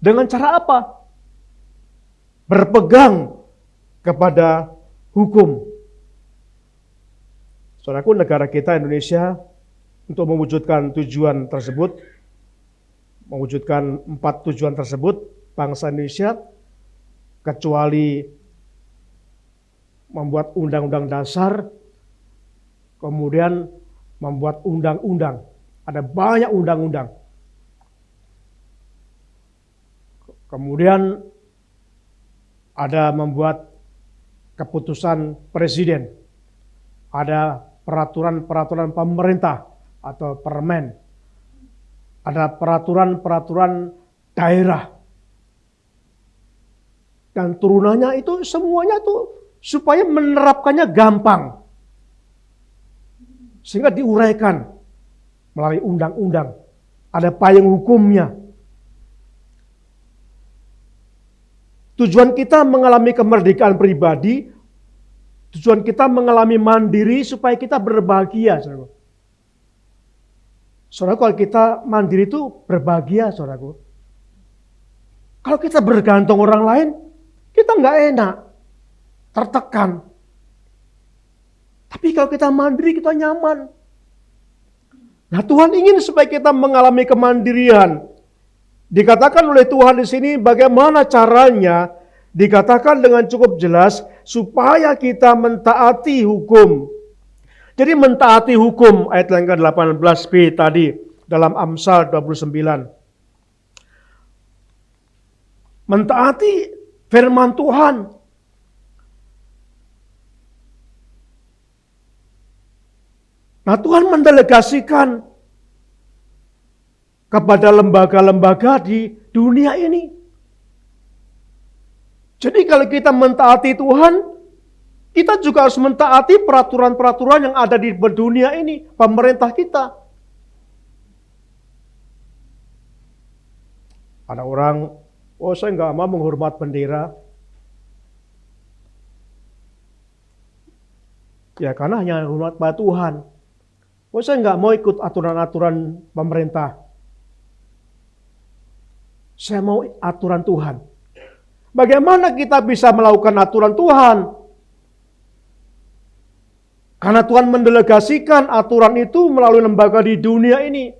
Dengan cara apa? Berpegang kepada hukum. Saudaraku, negara kita Indonesia untuk mewujudkan tujuan tersebut, mewujudkan 4 tujuan tersebut, bangsa Indonesia kecuali membuat undang-undang dasar, kemudian membuat undang-undang. Ada banyak undang-undang. Kemudian ada membuat keputusan presiden. Ada peraturan-peraturan pemerintah atau permen. Ada peraturan-peraturan daerah. Dan turunannya itu semuanya tuh supaya menerapkannya gampang. Sehingga diuraikan melalui undang-undang. Ada payung hukumnya. Tujuan kita mengalami kemerdekaan pribadi, tujuan kita mengalami mandiri supaya kita berbahagia, saudaraku. Saudaraku, kalau kita mandiri itu berbahagia, saudaraku. Kalau kita bergantung orang lain, kita nggak enak, tertekan. Tapi kalau kita mandiri, kita nyaman. Nah, Tuhan ingin supaya kita mengalami kemandirian. Dikatakan oleh Tuhan di sini bagaimana caranya, dikatakan dengan cukup jelas supaya kita mentaati hukum. Jadi mentaati hukum ayat yang ke-18b tadi dalam Amsal 29. Mentaati firman Tuhan. Nah, Tuhan mendelegasikan kepada lembaga-lembaga di dunia ini. Jadi kalau kita mentaati Tuhan, kita juga harus mentaati peraturan-peraturan yang ada di dunia ini, pemerintah kita. Ada orang, oh saya nggak mau menghormat bendera. Ya karena hanya hormat pada Tuhan. Oh saya nggak mau ikut aturan-aturan pemerintah. Saya mau aturan Tuhan. Bagaimana kita bisa melakukan aturan Tuhan? Karena Tuhan mendelegasikan aturan itu melalui lembaga di dunia ini.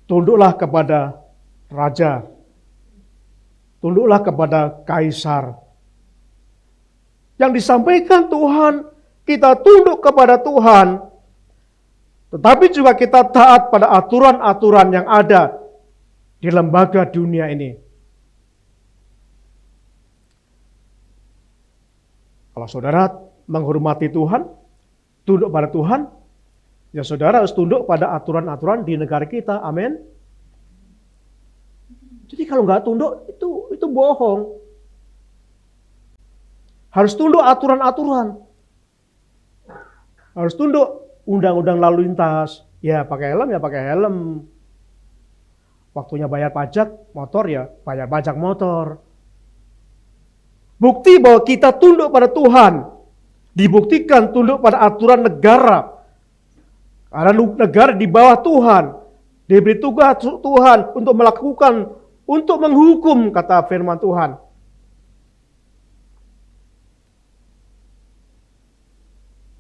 Tunduklah kepada raja. Tunduklah kepada kaisar. Yang disampaikan Tuhan, kita tunduk kepada Tuhan. Tetapi juga kita taat pada aturan-aturan yang ada di lembaga dunia ini. Kalau saudara menghormati Tuhan, tunduk pada Tuhan, ya saudara harus tunduk pada aturan-aturan di negara kita. Amin. Jadi kalau nggak tunduk, itu bohong. Harus tunduk aturan-aturan. Harus tunduk undang-undang lalu lintas, ya pakai helm ya pakai helm. Waktunya bayar pajak motor ya bayar pajak motor. Bukti bahwa kita tunduk pada Tuhan dibuktikan tunduk pada aturan negara. Karena negara di bawah Tuhan, diberi tugas Tuhan untuk melakukan, untuk menghukum, kata firman Tuhan.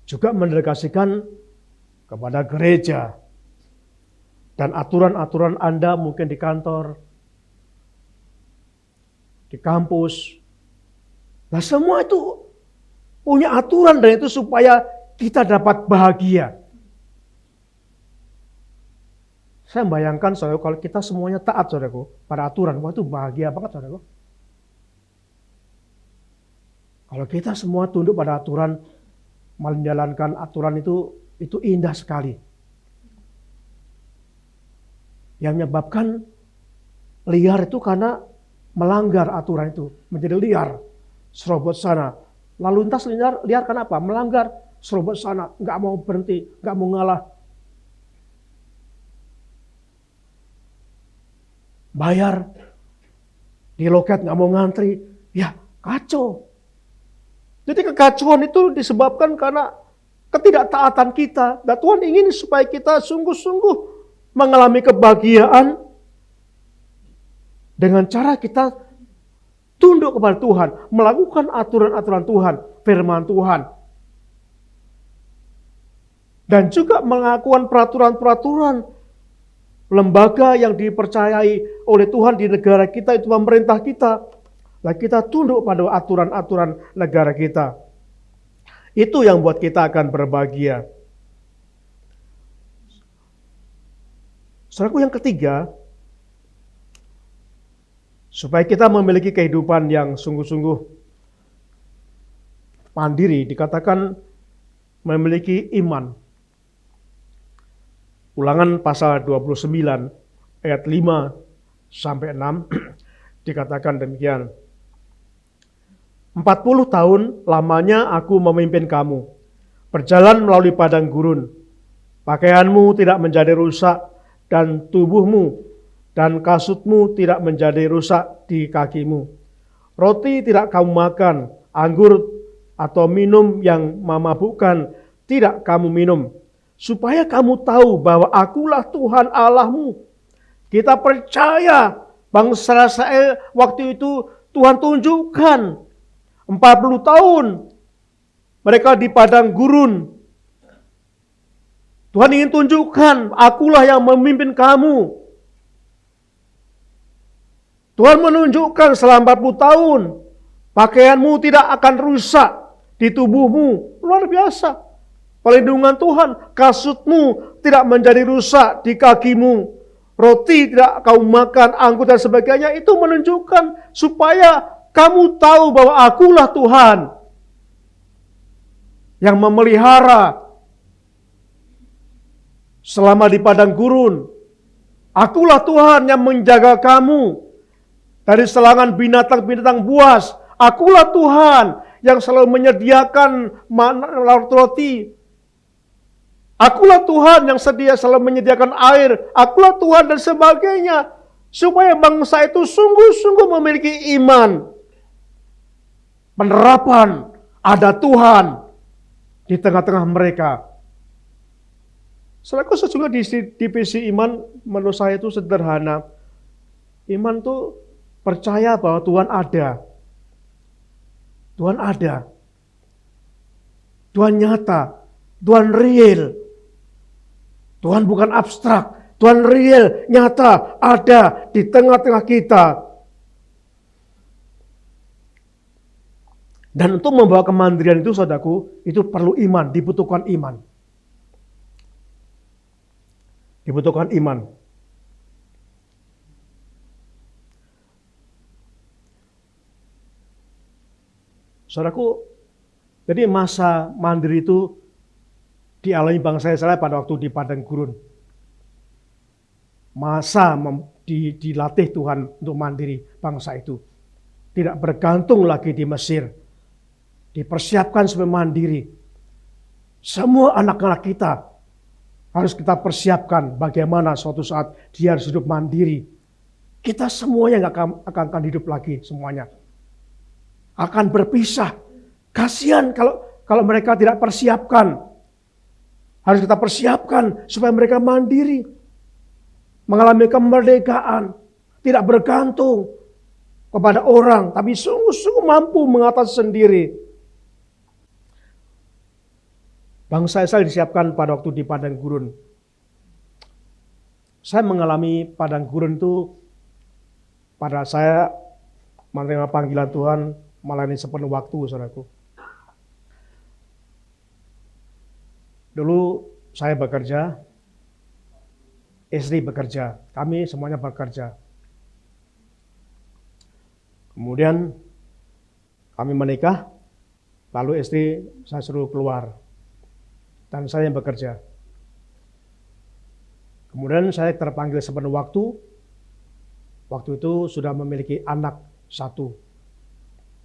Juga mendelegasikan kepada gereja. Dan aturan-aturan Anda mungkin di kantor, di kampus. Nah semua itu punya aturan dan itu supaya kita dapat bahagia. Saya membayangkan saudara kalau kita semuanya taat saudaraku pada aturan, wah itu bahagia banget saudaraku. Kalau kita semua tunduk pada aturan, menjalankan aturan itu indah sekali. Yang menyebabkan liar itu karena melanggar aturan itu. Menjadi liar, serobot sana. Lalu lintas liar karena apa? Melanggar, serobot sana. Nggak mau berhenti, nggak mau ngalah. Bayar, di loket nggak mau ngantri. Ya kacau. Jadi kekacauan itu disebabkan karena ketidaktaatan kita. Dan Tuhan ingin supaya kita sungguh-sungguh mengalami kebahagiaan dengan cara kita tunduk kepada Tuhan, melakukan aturan-aturan Tuhan, firman Tuhan. Dan juga melakukan peraturan-peraturan lembaga yang dipercayai oleh Tuhan di negara kita, itu pemerintah kita. Lah kita tunduk pada aturan-aturan negara kita. Itu yang buat kita akan berbahagia. Saudaraku, yang ketiga, supaya kita memiliki kehidupan yang sungguh-sungguh mandiri, dikatakan memiliki iman. Ulangan pasal 29 ayat 5 sampai 6 dikatakan demikian. 40 tahun lamanya aku memimpin kamu, berjalan melalui padang gurun. Pakaianmu tidak menjadi rusak dan tubuhmu dan kasutmu tidak menjadi rusak di kakimu. Roti tidak kamu makan, anggur atau minum yang memabukkan tidak kamu minum, supaya kamu tahu bahwa akulah Tuhan Allahmu. Kita percaya bangsa Israel waktu itu Tuhan tunjukkan 40 tahun mereka di padang gurun. Tuhan ingin tunjukkan, akulah yang memimpin kamu. Tuhan menunjukkan selama 40 tahun, pakaianmu tidak akan rusak di tubuhmu. Luar biasa. Perlindungan Tuhan, kasutmu tidak menjadi rusak di kakimu. Roti tidak kau makan, anggur dan sebagainya. Itu menunjukkan supaya kamu tahu bahwa akulah Tuhan yang memelihara selama di padang gurun. Akulah Tuhan yang menjaga kamu dari serangan binatang-binatang buas. Akulah Tuhan yang selalu menyediakan roti. Akulah Tuhan yang selalu menyediakan air. Akulah Tuhan dan sebagainya. Supaya bangsa itu sungguh-sungguh memiliki iman. Penerapan ada Tuhan di tengah-tengah mereka. Selaku sesungguhnya divisi iman menurut saya itu sederhana. Iman itu percaya bahwa Tuhan ada. Tuhan ada. Tuhan nyata. Tuhan real. Tuhan bukan abstrak. Tuhan real, nyata, ada di tengah-tengah kita. Dan untuk membawa kemandirian itu, saudaraku, itu perlu iman, dibutuhkan iman. Dibutuhkan iman. Saudaraku, jadi masa mandiri itu dialami bangsa Israel pada waktu di padang gurun. Masa dilatih Tuhan untuk mandiri bangsa itu. Tidak bergantung lagi di Mesir. Dipersiapkan supaya mandiri. Semua anak-anak kita harus kita persiapkan bagaimana suatu saat dia harus hidup mandiri. Kita semuanya nggak akan hidup lagi semuanya. Akan berpisah. Kasihan kalau mereka tidak persiapkan. Harus kita persiapkan supaya mereka mandiri. Mengalami kemerdekaan. Tidak bergantung kepada orang. Tapi sungguh-sungguh mampu mengatasi sendiri. Bangsa Israel disiapkan pada waktu di padang gurun. Saya mengalami padang gurun itu pada saya menerima panggilan Tuhan melayani sepenuh waktu, saudaraku. Dulu saya bekerja, istri bekerja, kami semuanya bekerja. Kemudian kami menikah, lalu istri saya suruh keluar. Dan saya yang bekerja. Kemudian saya terpanggil sepenuh waktu. Waktu itu sudah memiliki anak satu,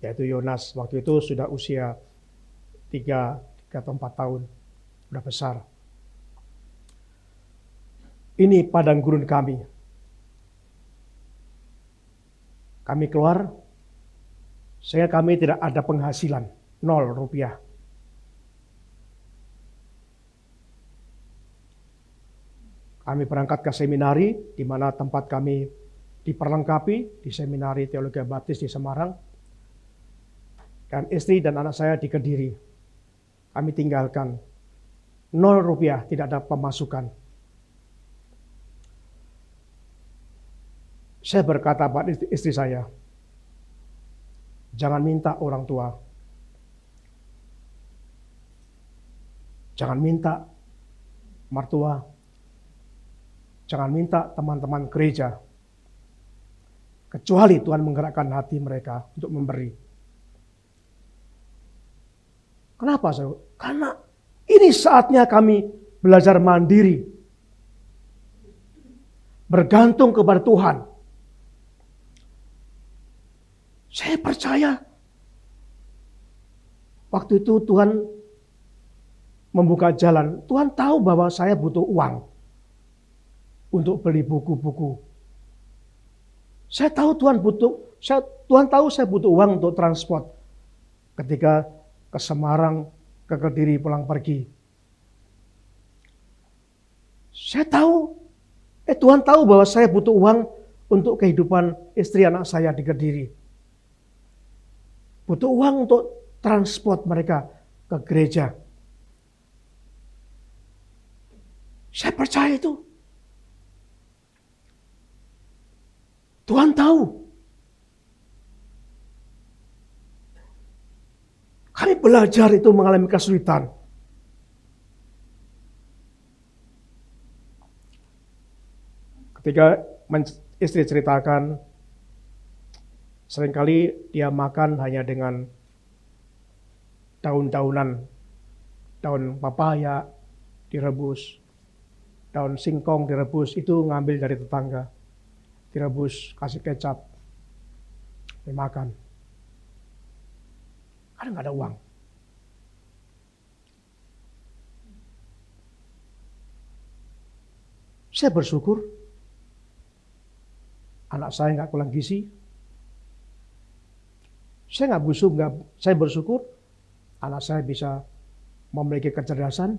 yaitu Yonas. Waktu itu sudah usia 3 atau 4 tahun. Sudah besar. Ini padang gurun kami. Kami keluar, sehingga kami tidak ada penghasilan, 0 rupiah. Kami berangkat ke seminari, di mana tempat kami diperlengkapi di Seminari Teologi Baptis di Semarang, dan istri dan anak saya di Kediri. Kami tinggalkan 0 rupiah, tidak ada pemasukan. Saya berkata pada istri saya, jangan minta orang tua, jangan minta mertua, jangan minta teman-teman gereja, kecuali Tuhan menggerakkan hati mereka untuk memberi. Kenapa, saudara? Karena ini saatnya kami belajar mandiri, bergantung kepada Tuhan. Saya percaya waktu itu Tuhan membuka jalan. Tuhan tahu bahwa saya butuh uang untuk beli buku-buku. Saya tahu Tuhan tahu saya butuh uang untuk transport ketika ke Semarang, ke Kediri pulang pergi. Saya tahu, Tuhan tahu bahwa saya butuh uang untuk kehidupan istri anak saya di Kediri. Butuh uang untuk transport mereka ke gereja. Saya percaya itu. Tuhan tahu. Kami belajar itu mengalami kesulitan. Ketika istri ceritakan, seringkali dia makan hanya dengan daun-daunan, daun papaya direbus, daun singkong direbus, itu ngambil dari tetangga, direbus, kasih kecap, dimakan. Karena nggak ada uang. Saya bersyukur anak saya nggak kurang gizi. Saya bersyukur anak saya bisa memiliki kecerdasan.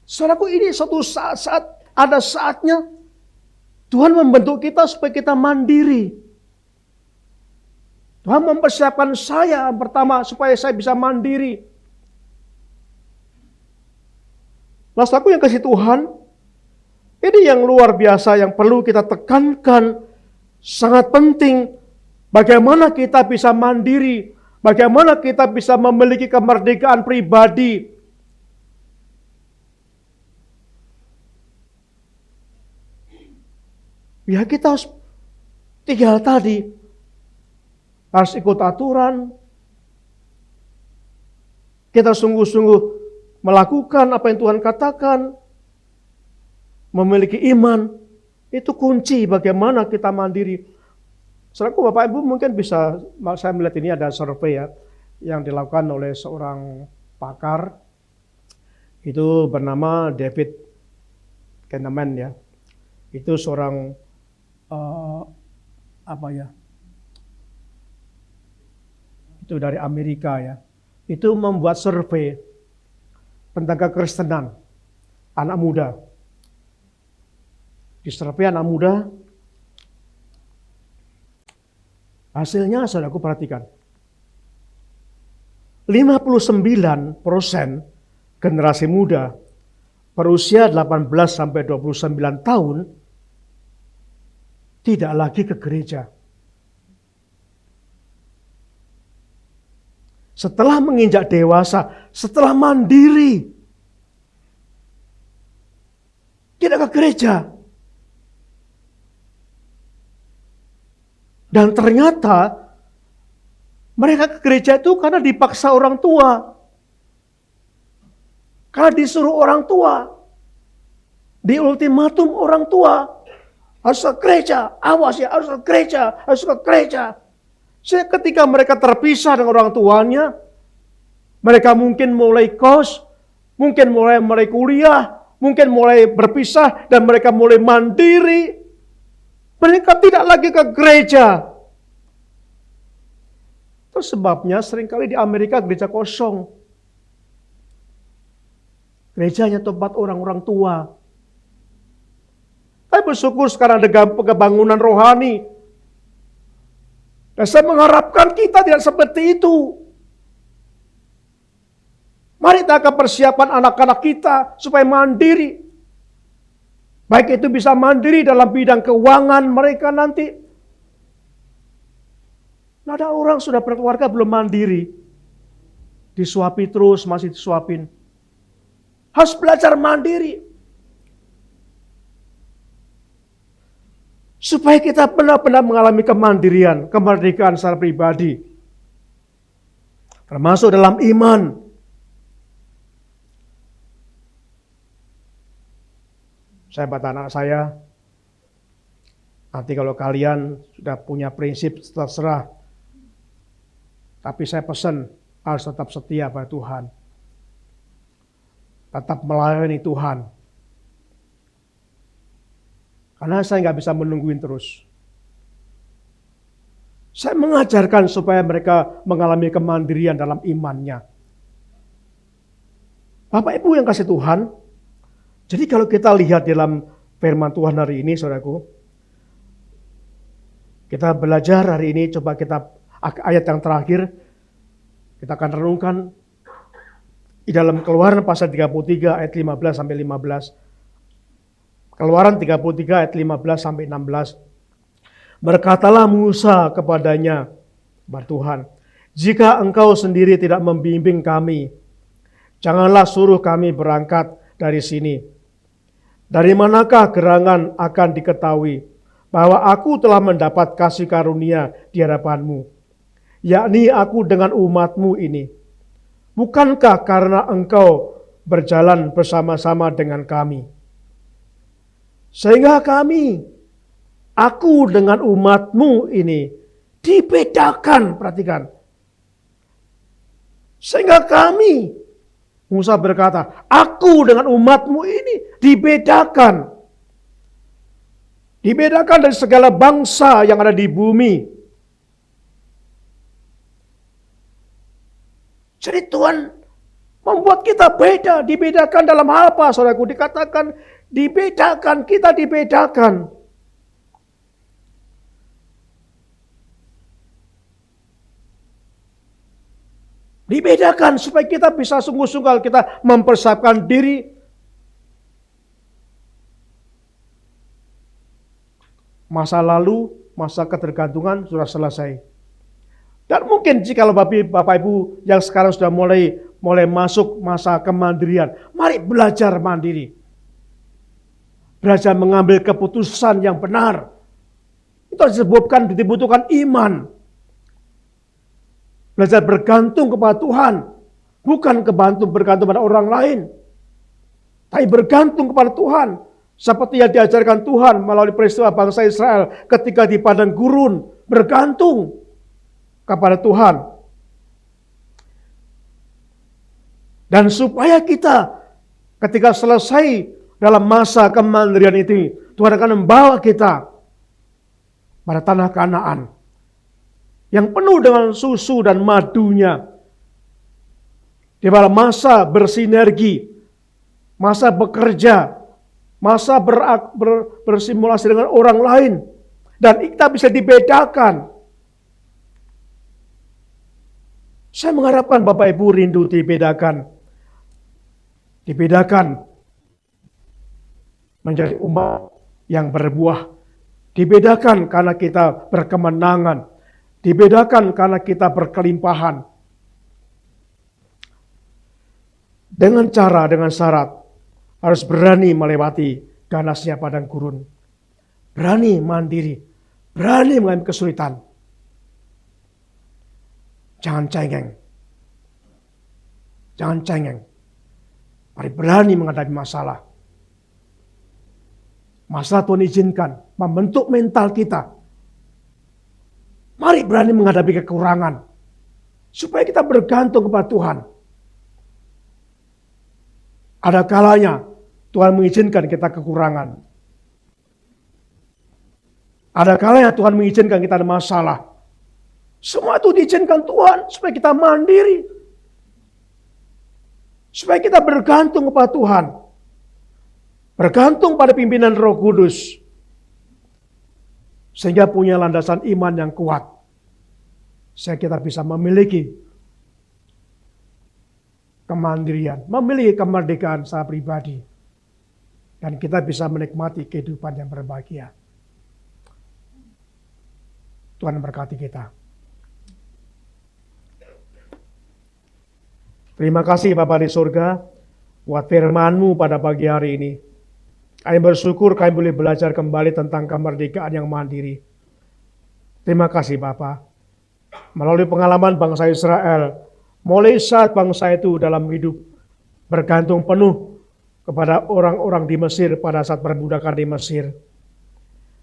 Saudaraku, ini suatu saat ada saatnya Tuhan membentuk kita supaya kita mandiri. Tuhan mempersiapkan saya pertama supaya saya bisa mandiri. Nah, saudaraku yang kasih Tuhan, ini yang luar biasa yang perlu kita tekankan, sangat penting. Bagaimana kita bisa mandiri, bagaimana kita bisa memiliki kemerdekaan pribadi. Ya kita harus 3 hal tadi. Harus ikut aturan. Kita sungguh-sungguh melakukan apa yang Tuhan katakan. Memiliki iman. Itu kunci bagaimana kita mandiri. Saudaraku, Bapak Ibu mungkin bisa, saya melihat ini ada survei ya, yang dilakukan oleh seorang pakar. Itu bernama David Kahneman ya. Itu seorang itu dari Amerika ya. Itu membuat survei tentang kekristenan anak muda. Di survei anak muda, hasilnya saudaraku perhatikan. 59% generasi muda berusia 18 sampai 29 tahun tidak lagi ke gereja. Setelah menginjak dewasa, setelah mandiri, tidak ke gereja. Dan ternyata mereka ke gereja itu karena dipaksa orang tua. Karena disuruh orang tua. Di ultimatum orang tua. Harus ke gereja, awas ya, harus ke gereja, harus ke gereja. Ketika mereka terpisah dengan orang tuanya, mereka mungkin mulai kos, mungkin mulai kuliah, mungkin mulai berpisah, dan mereka mulai mandiri. Mereka tidak lagi ke gereja. Itu sebabnya seringkali di Amerika gereja kosong. Gerejanya tempat orang-orang tua. Saya bersyukur sekarang ada kebangunan rohani. Dan saya mengharapkan kita tidak seperti itu. Mari kita akan persiapan anak-anak kita supaya mandiri. Baik itu bisa mandiri dalam bidang keuangan mereka nanti. Ada orang sudah berkeluarga belum mandiri. Disuapi terus, masih disuapin. Harus belajar mandiri. Supaya kita benar-benar mengalami kemandirian, kemerdekaan secara pribadi. Termasuk dalam iman. Saya kata anak saya, nanti kalau kalian sudah punya prinsip terserah. Tapi saya pesan harus tetap setia pada Tuhan. Tetap melayani Tuhan. Karena saya nggak bisa menungguin terus. Saya mengajarkan supaya mereka mengalami kemandirian dalam imannya. Bapak Ibu yang kasih Tuhan, jadi kalau kita lihat dalam firman Tuhan hari ini, saudaraku, kita belajar hari ini, coba kita ayat yang terakhir, kita akan renungkan di dalam Keluaran pasal 33 ayat 15 sampai 15. Keluaran 33 ayat 15 sampai 16. Berkatalah Musa kepadanya, Tuhan, jika engkau sendiri tidak membimbing kami, janganlah suruh kami berangkat dari sini. Dari manakah gerangan akan diketahui bahwa aku telah mendapat kasih karunia di hadapanmu, yakni aku dengan umatmu ini. Bukankah karena engkau berjalan bersama-sama dengan kami? Sehingga aku dengan umatmu ini dibedakan, perhatikan. Sehingga Musa berkata, aku dengan umatmu ini dibedakan. Dibedakan dari segala bangsa yang ada di bumi. Jadi Tuhan membuat kita beda, dibedakan dalam hal apa? Saudaraku, dikatakan dibedakan, kita dibedakan. Dibedakan supaya kita bisa sungguh-sungguh kita mempersiapkan diri. Masa lalu, masa ketergantungan sudah selesai. Dan mungkin jika Bapak Ibu yang sekarang sudah mulai masuk masa kemandirian, mari belajar mandiri. Belajar mengambil keputusan yang benar. Itu dibutuhkan iman. Belajar bergantung kepada Tuhan. Bukan bergantung pada orang lain. Tapi bergantung kepada Tuhan. Seperti yang diajarkan Tuhan melalui peristiwa bangsa Israel ketika di padang gurun. Bergantung kepada Tuhan. Dan supaya kita ketika selesai dalam masa kemandirian itu, Tuhan akan membawa kita pada tanah Kanaan yang penuh dengan susu dan madunya. Di dalam masa bersinergi, masa bekerja, masa bersimulasi dengan orang lain, dan kita bisa dibedakan. Saya mengharapkan Bapak Ibu rindu dibedakan. Dibedakan menjadi umat yang berbuah. Dibedakan karena kita berkemenangan. Dibedakan karena kita berkelimpahan. Dengan syarat harus berani melewati ganasnya padang gurun. Berani mandiri. Berani mengalami kesulitan. Jangan cengeng. Jangan cengeng. Mari berani menghadapi masalah. Masalah Tuhan izinkan membentuk mental kita. Mari berani menghadapi kekurangan. Supaya kita bergantung kepada Tuhan. Ada kalanya Tuhan mengizinkan kita kekurangan. Ada kalanya Tuhan mengizinkan kita ada masalah. Semua itu diizinkan Tuhan supaya kita mandiri. Supaya kita bergantung kepada Tuhan. Bergantung pada pimpinan Roh Kudus. sehingga punya landasan iman yang kuat, sehingga kita bisa memiliki kemandirian, memiliki kemerdekaan secara pribadi, dan kita bisa menikmati kehidupan yang berbahagia. Tuhan memberkati kita. Terima kasih Bapa di surga buat firman-Mu pada pagi hari ini. Kami bersyukur kami boleh belajar kembali tentang kemerdekaan yang mandiri. Terima kasih Bapa. Melalui pengalaman bangsa Israel, mulai saat bangsa itu dalam hidup bergantung penuh kepada orang-orang di Mesir pada saat perbudakan di Mesir.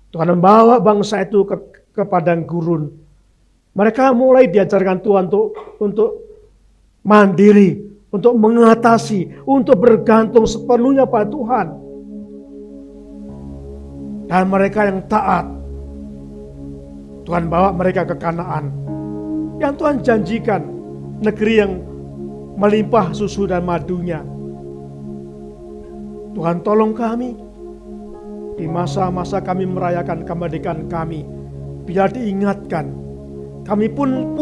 Tuhan membawa bangsa itu ke padang gurun. Mereka mulai diajarkan Tuhan untuk mandiri, untuk mengatasi, untuk bergantung sepenuhnya pada Tuhan. Dan mereka yang taat, Tuhan bawa mereka ke Kanaan. Yang Tuhan janjikan, negeri yang melimpah susu dan madunya. Tuhan tolong kami, di masa-masa kami merayakan kemerdekaan kami, biar diingatkan, kami pun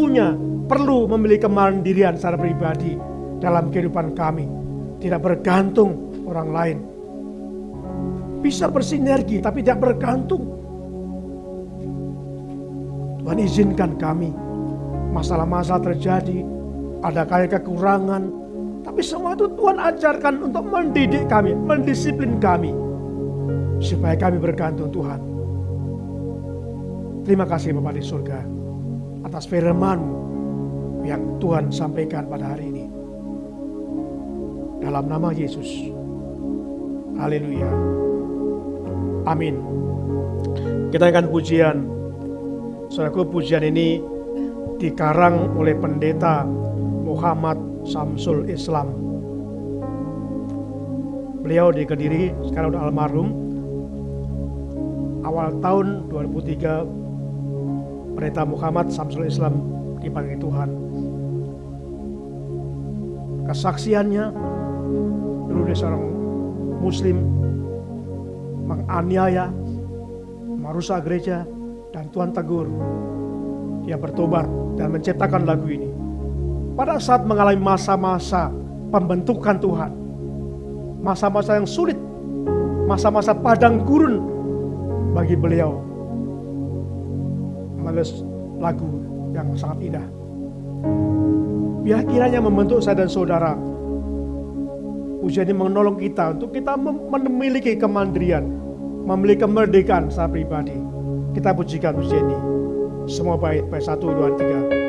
perlu memiliki kemandirian secara pribadi dalam kehidupan kami. Tidak bergantung orang lain. Bisa bersinergi tapi tidak bergantung. Tuhan izinkan kami, masalah-masalah terjadi, ada kayak kekurangan, tapi semua itu Tuhan ajarkan untuk mendidik kami, mendisiplin kami, supaya kami bergantung Tuhan. Terima kasih Bapa di surga atas firman-Mu yang Tuhan sampaikan pada hari ini. Dalam nama Yesus. Haleluya. Amin. Kita akan pujian. Saudaraku, pujian ini dikarang oleh pendeta Muhammad Samsul Islam. Beliau di Kediri, sekarang udah almarhum. Awal tahun 2003 pendeta Muhammad Samsul Islam dipanggil Tuhan. Kesaksiannya, dulu dia seorang Muslim, menganiaya, merusak gereja, dan Tuhan tegur. Dia bertobat dan menciptakan lagu ini. Pada saat mengalami masa-masa pembentukan Tuhan, masa-masa yang sulit, masa-masa padang gurun bagi beliau, menulis lagu yang sangat indah. Biar kiranya membentuk saya dan saudara. Pujian ini menolong kita untuk kita memiliki kemandirian, memiliki kemerdekaan secara pribadi. Kita pujikan pujian ini. Semua baik, 1, 2, 3.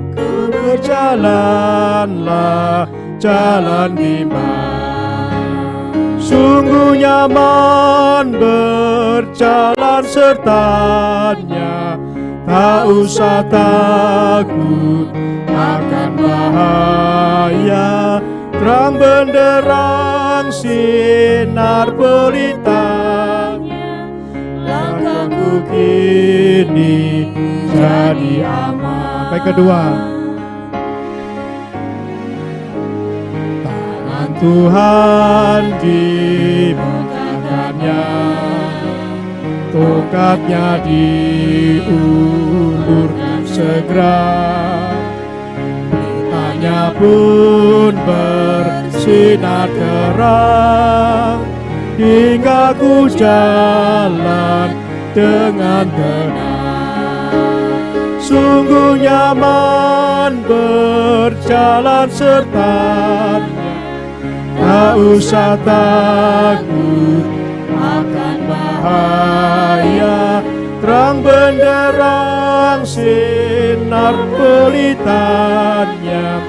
Ku berjalanlah jalan bimbang, sungguh nyaman berjalan sertanya, tak usah takut akan bahaya, terang benderang sinar pelitanya, langkahku kini jadi aman. Baik, kedua, tangan Tuhan dibukakannya, tongkatnya diulurkan segera, beritanya pun bersinar terang, hingga ku jalan dengan tenang. Sungguh nyaman berjalan sertanya, tak usah takut akan bahaya, terang benderang sinar pelitanya.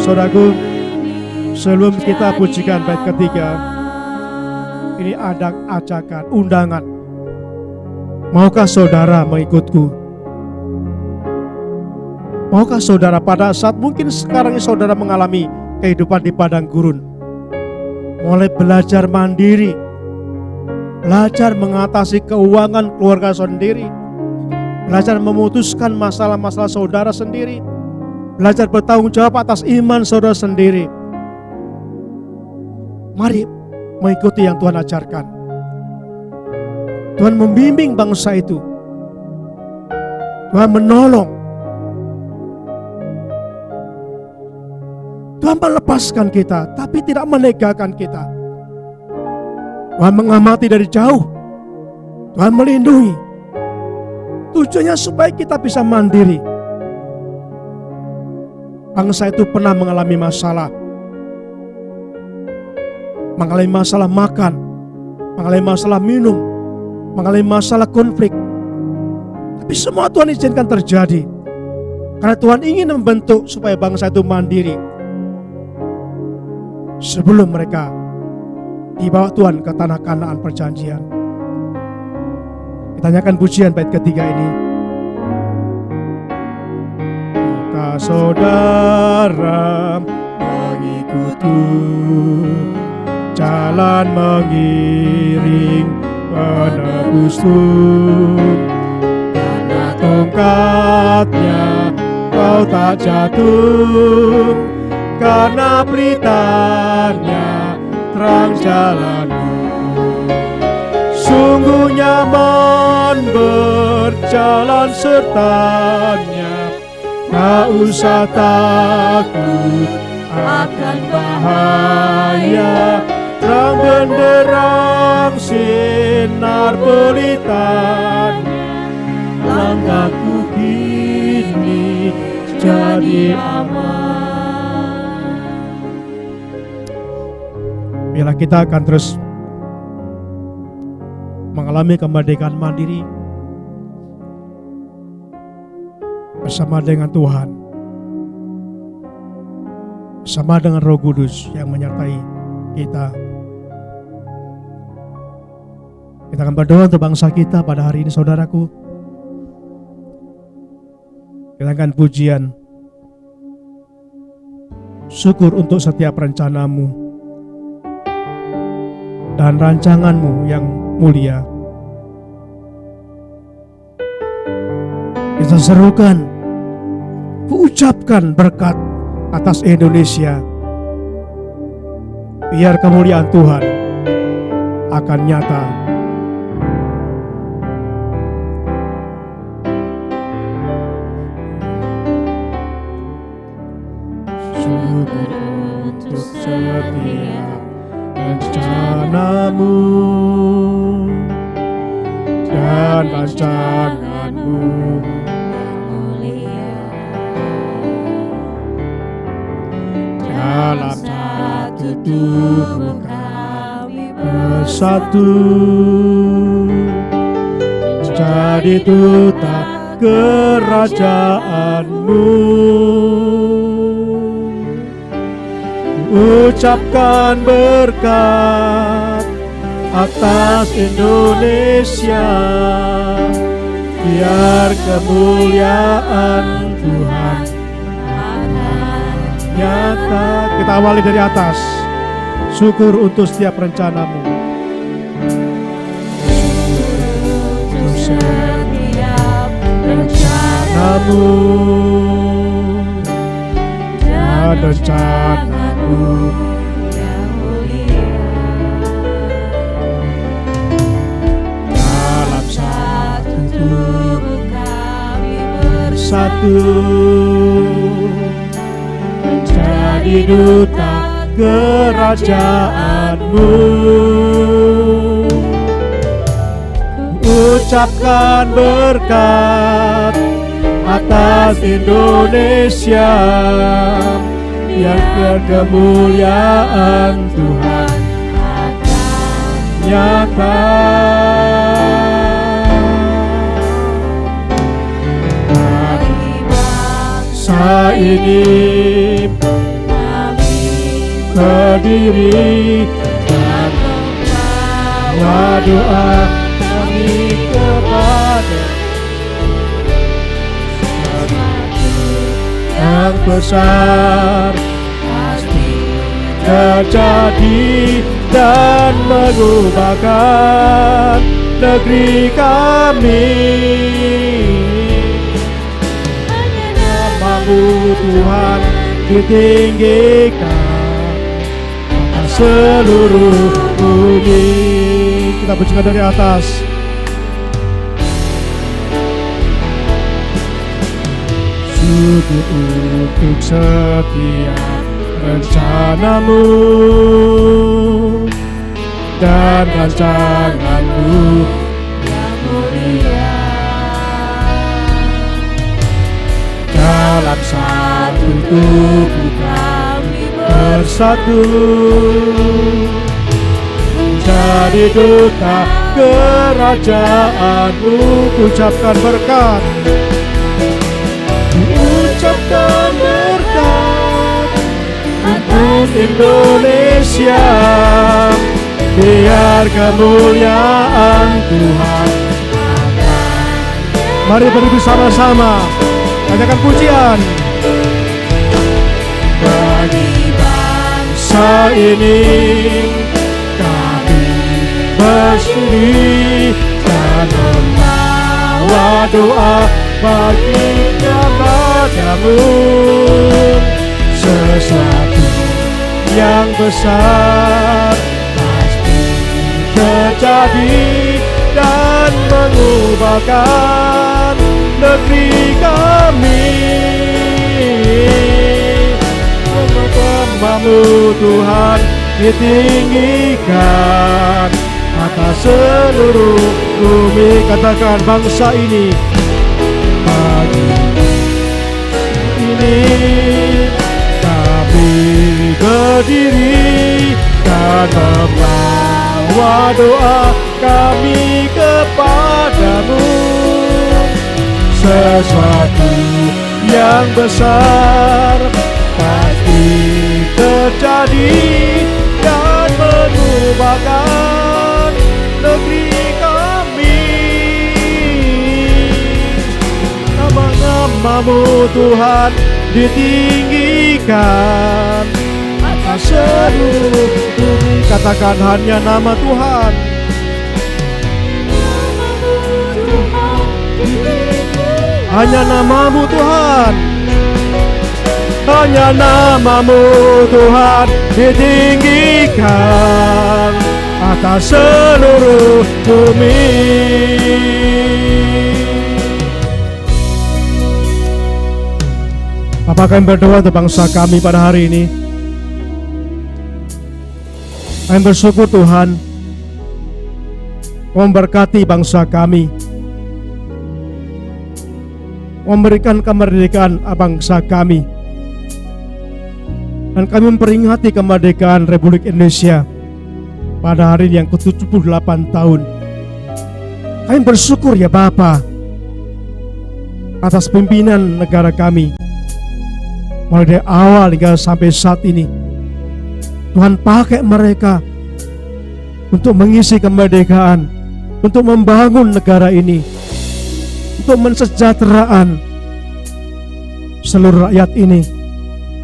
Saudaraku, sebelum kita pujikan bait ketiga, Ini ada ajakan, undangan. Maukah saudara mengikutku? Maukah saudara pada saat mungkin sekarang ini saudara mengalami kehidupan di padang gurun, mulai belajar mandiri, belajar mengatasi keuangan keluarga sendiri, belajar memutuskan masalah-masalah saudara sendiri, belajar bertanggung jawab atas iman saudara sendiri. Mari mengikuti yang Tuhan ajarkan. Tuhan membimbing bangsa itu. Tuhan menolong. Tuhan melepaskan kita, tapi tidak menegakkan kita. Tuhan mengamati dari jauh. Tuhan melindungi. Tujuannya supaya kita bisa mandiri. Bangsa itu pernah mengalami masalah. Mengalami masalah makan, mengalami masalah minum, mengalami masalah konflik. Tapi semua Tuhan izinkan terjadi. Karena Tuhan ingin membentuk supaya bangsa itu mandiri. Sebelum mereka dibawa Tuhan ke tanah Kanaan perjanjian. Kita nyanyikan pujian bait ketiga ini. Maka saudara mengikuti jalan mengiring penebus Tuhan. Karena tongkatnya kau tak jatuh, karena beritanya terang jalanmu. Sungguh nyaman berjalan sertanya, tak usah takut akan bahaya. Terang benderang sinar pelitanya, langkahku kini jadi aman. Bila kita akan terus mengalami kemerdekaan mandiri bersama dengan Tuhan, bersama dengan Roh Kudus yang menyertai kita. Kita akan berdoa untuk bangsa kita pada hari ini, saudaraku. Kita akan pujian syukur untuk setiap rencanamu dan rancanganmu yang mulia. Kita serukan, ucapkan berkat atas Indonesia. Biar kemuliaan Tuhan akan nyata. Syukur untuk setiap rencanamu dan rancanganmu yang mulia. Dalam satu tubuh kami bersatu, menjadi duta kerajaanmu. Ucapkan berkat atas Indonesia, biar kemuliaan Tuhan nyata. Kita awali dari atas. Syukur untuk setiap rencanamu. Untuk setiap rencanamu dan rencanamu yang mulia. Dalam satu tubuh kami bersatu, menjadi duta kerajaanmu. Ucapkan berkat atas Indonesia, biar kemuliaan Tuhan akan nyata. Bagi bangsa ini kami berdiri dan membawa doa kami kepada yang besar pasti terjadi dan mengubahkan negeri kami. Namamu Tuhan ditinggikan atas seluruh bumi. Kita pujikan dari atas. Sujud untuk setiap rencanamu dan rancanganmu yang mulia. Dalam satu tubuh kami bersatu, menjadi duta kerajaanmu. Ucapkan berkat, ucapkan berkat untuk Indonesia. Biar kemuliaan Tuhan. Mari beri bersama-sama nyanyikan pujian. Bagi bangsa ini kami berseri dan membawa doa bagi kepadamu. Sesuatu yang besar pasti terjadi dan mengubahkan negeri kami. Namamu Tuhan ditinggikan atas seluruh bumi. Katakan bangsa ini, pagi ini kami berdiri dan membawa doa kami kepadamu. Sesuatu yang besar pasti terjadi dan mengubahkan negeri kami. Namamu Tuhan ditinggikan atas seluruh bumi. Katakan hanya nama Tuhan. Hanya namamu Tuhan. Hanya namamu Tuhan ditinggikan atas seluruh bumi. Bapak kami berdoa untuk bangsa kami pada hari ini. Kami bersyukur Tuhan memberkati bangsa kami, memberikan kemerdekaan bangsa kami, dan kami memperingati kemerdekaan Republik Indonesia pada hari yang ke-78 tahun. Kami bersyukur ya Bapa atas pimpinan negara kami, mulai dari awal hingga sampai saat ini. Tuhan pakai mereka untuk mengisi kemerdekaan, untuk membangun negara ini, untuk mensejahteraan seluruh rakyat ini,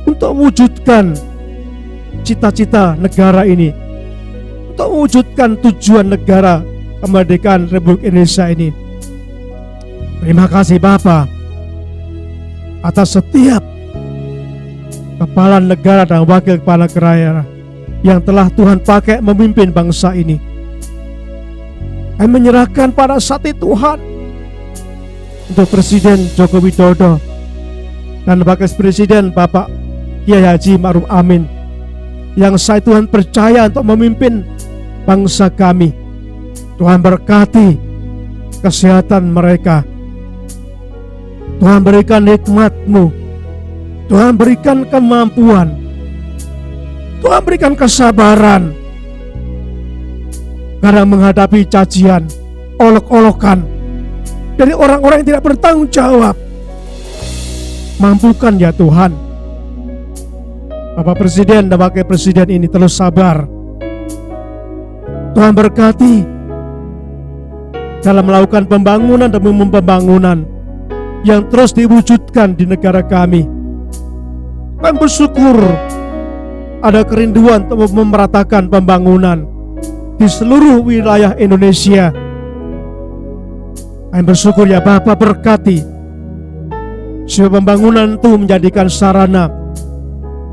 untuk mewujudkan cita-cita negara ini, untuk mewujudkan tujuan negara kemerdekaan Republik Indonesia ini. Terima kasih Bapa atas setiap kepala negara dan wakil kepala negara yang telah Tuhan pakai memimpin bangsa ini. Kami menyerahkan pada saat itu Tuhan untuk Presiden Joko Widodo dan Wakil Presiden Bapak Kiai Haji Ma'ruf Amin, yang saya Tuhan percaya untuk memimpin bangsa kami. Tuhan berkati kesehatan mereka, Tuhan berikan nikmat-Mu, Tuhan berikan kemampuan, Tuhan berikan kesabaran karena menghadapi cacian, olok-olokan dari orang-orang yang tidak bertanggung jawab. Mampukan ya Tuhan Bapak Presiden dan Wakil Presiden ini terus sabar, Tuhan berkati dalam melakukan pembangunan dan pembangunan yang terus diwujudkan di negara kami. Kami bersyukur ada kerinduan untuk memeratakan pembangunan di seluruh wilayah Indonesia. Kami bersyukur ya Bapa, berkati supaya pembangunan itu menjadikan sarana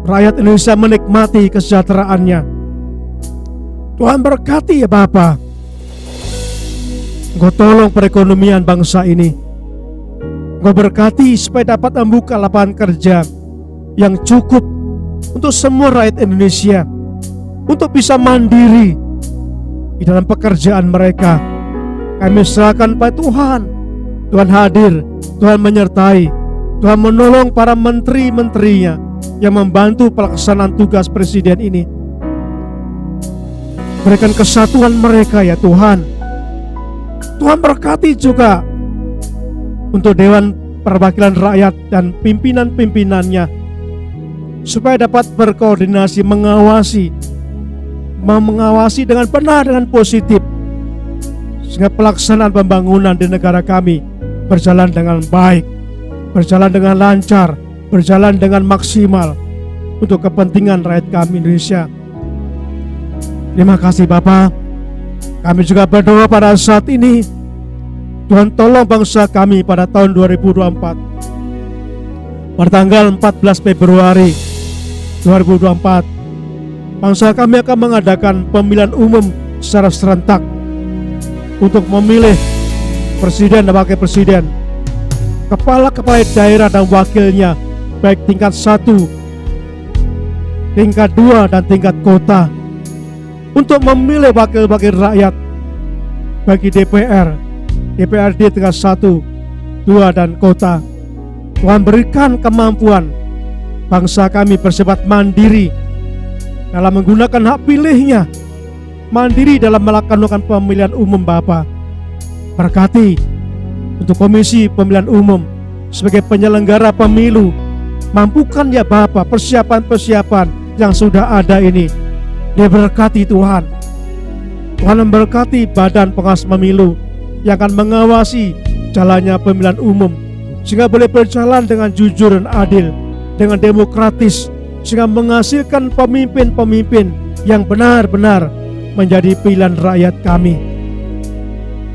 rakyat Indonesia menikmati kesejahteraannya. Tuhan berkati ya Bapa, Engkau tolong perekonomian bangsa ini. Engkau berkati supaya dapat membuka lapangan kerja yang cukup untuk semua rakyat Indonesia, untuk bisa mandiri di dalam pekerjaan mereka. Kami serahkan pada Tuhan. Tuhan hadir, Tuhan menyertai, Tuhan menolong para menteri-menterinya yang membantu pelaksanaan tugas presiden ini. Berikan kesatuan mereka ya Tuhan. Tuhan berkati juga untuk Dewan Perwakilan Rakyat dan pimpinan-pimpinannya, supaya dapat berkoordinasi, mengawasi dengan benar, dengan positif, sehingga pelaksanaan pembangunan di negara kami berjalan dengan baik, berjalan dengan lancar, berjalan dengan maksimal untuk kepentingan rakyat kami Indonesia. Terima kasih Bapa. Kami juga berdoa pada saat ini, Tuhan tolong bangsa kami pada tahun 2024. Pada tanggal 14 Februari 2024, bangsa kami akan mengadakan pemilihan umum secara serentak untuk memilih presiden dan wakil presiden, kepala-kepala daerah dan wakilnya, baik tingkat 1, tingkat 2, dan tingkat kota, untuk memilih wakil-wakil rakyat bagi DPR, DPRD tingkat 1, 2, dan kota. Tuhan berikan kemampuan bangsa kami bersifat mandiri dalam menggunakan hak pilihnya, mandiri dalam melakukan pemilihan umum Bapa. Berkati untuk Komisi Pemilihan Umum sebagai penyelenggara pemilu, mampukan ya Bapa persiapan-persiapan yang sudah ada ini. Diberkati Tuhan. Tuhan memberkati Badan Pengawas Pemilu yang akan mengawasi jalannya pemilihan umum, sehingga boleh berjalan dengan jujur dan adil, dengan demokratis, sehingga menghasilkan pemimpin-pemimpin yang benar-benar menjadi pilihan rakyat kami.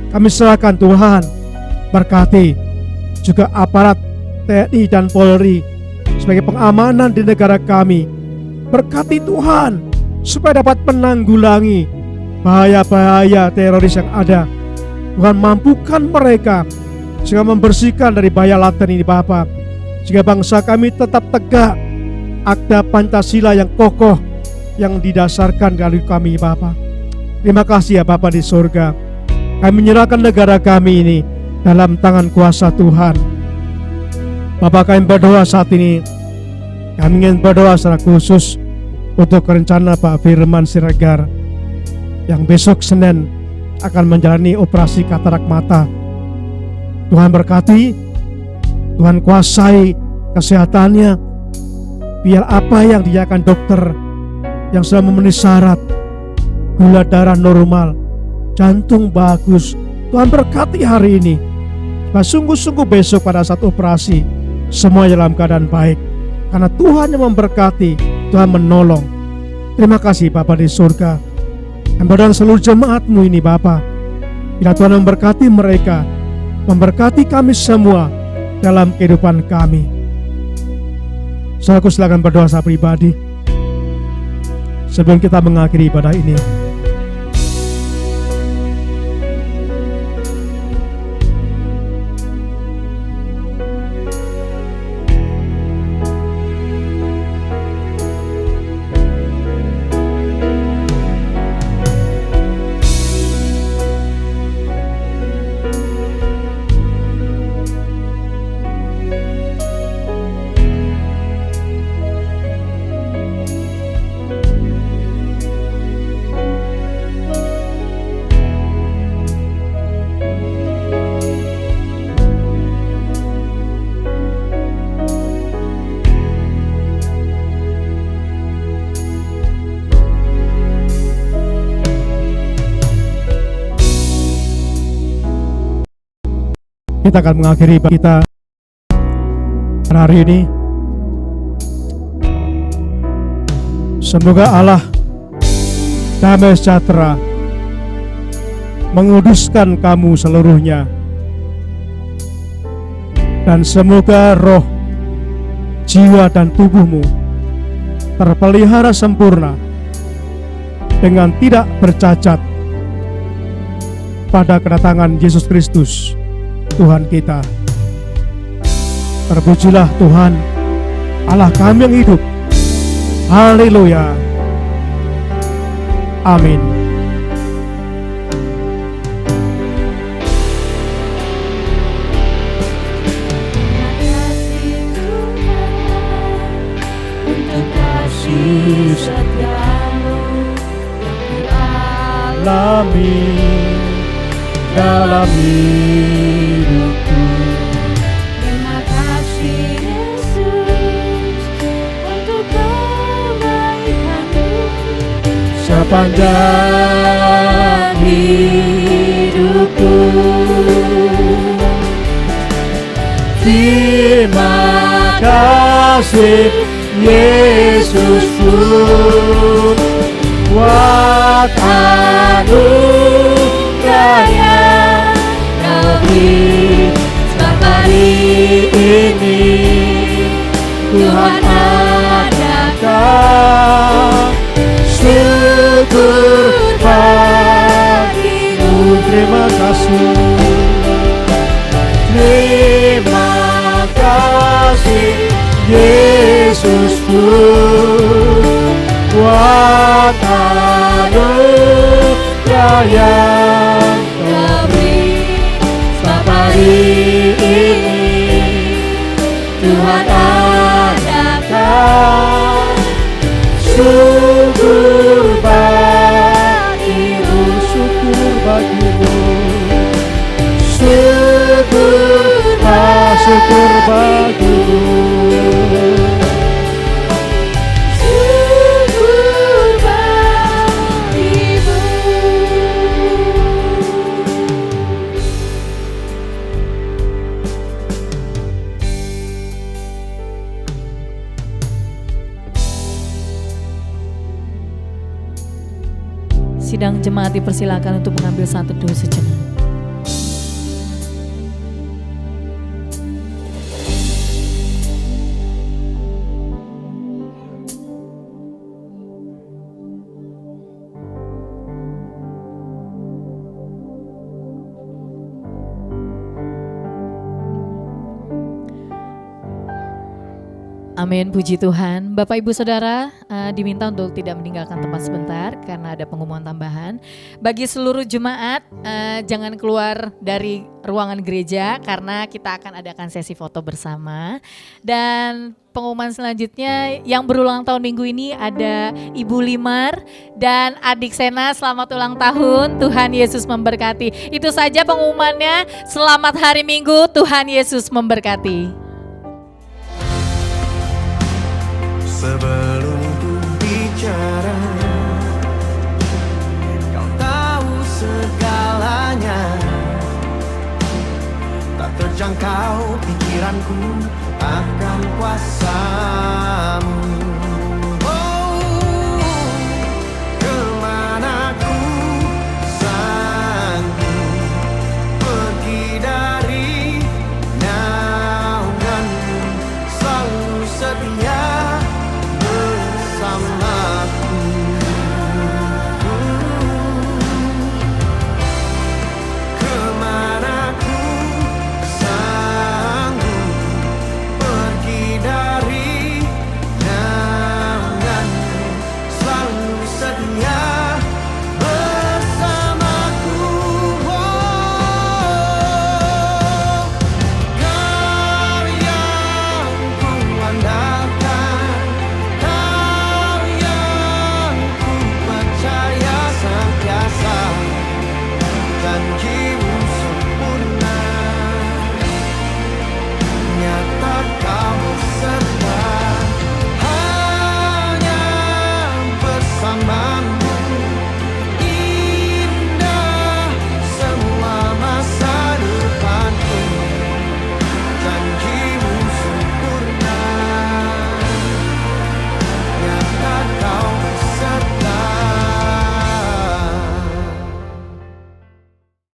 Kami serahkan Tuhan, berkati juga aparat TNI dan Polri sebagai pengamanan di negara kami. Berkati Tuhan supaya dapat menanggulangi bahaya-bahaya teroris yang ada. Tuhan mampukan mereka sehingga membersihkan dari bahaya laten ini Bapa, sehingga bangsa kami tetap tegak akta Pancasila yang kokoh yang didasarkan dari kami Bapa. Terima kasih ya Bapa di surga. Kami menyerahkan negara kami ini dalam tangan kuasa Tuhan. Bapa, kami berdoa saat ini. Kami ingin berdoa secara khusus untuk rencana Pak Firman Siregar yang besok Senin akan menjalani operasi katarak mata. Tuhan berkati, Tuhan kuasai kesehatannya, biar apa yang dinyatakan dokter yang sudah memenuhi syarat, gula darah normal, jantung bagus, Tuhan berkati hari ini. Sungguh-sungguh besok pada saat operasi semua dalam keadaan baik, karena Tuhan yang memberkati, Tuhan menolong. Terima kasih Bapa di surga. Dan berdoa seluruh jemaat-Mu ini Bapa, bila Tuhan memberkati mereka, memberkati kami semua dalam kehidupan kami. Saudaraku, silakan berdoa secara pribadi sebelum kita mengakhiri ibadah ini. kita akan mengakhiri kita hari ini. Semoga Allah damai sejahtera menguduskan kamu seluruhnya, dan semoga roh, jiwa dan tubuhmu terpelihara sempurna dengan tidak bercacat pada kedatangan Yesus Kristus Tuhan kita. Terpujilah Tuhan Allah kami yang hidup. Haleluya. Amin. Untuk kasih setiamu yang Alami dalam hidupku. Terima kasih Yesus untuk kebaikanmu Sepanjang hidupku. Terima kasih Yesusku buat anugerah yang Kau beri. Sebab hari Ini Tuhan adakan syukur bagimu. Terima kasih. Terima kasih Yesusku buat anugerah yang Kau beri. Sebab hari ini Tuhan adakan syukur bagimu, syukur bagimu, syukur bagimu. syukur bagimu. Sidang jemaat dipersilakan untuk mengambil satu teduh sejenak. Amin, puji Tuhan. Bapak Ibu Saudara diminta untuk tidak meninggalkan tempat sebentar karena ada pengumuman tambahan. Bagi seluruh jemaat jangan keluar dari ruangan gereja karena kita akan adakan sesi foto bersama. Dan pengumuman selanjutnya yang berulang tahun minggu ini ada Ibu Limar dan adik Sena, selamat ulang tahun, Tuhan Yesus memberkati. Itu saja pengumumannya, selamat hari Minggu, Tuhan Yesus memberkati. Sebelum ku bicara, Kau tahu segalanya. Tak terjangkau pikiranku akan kuasa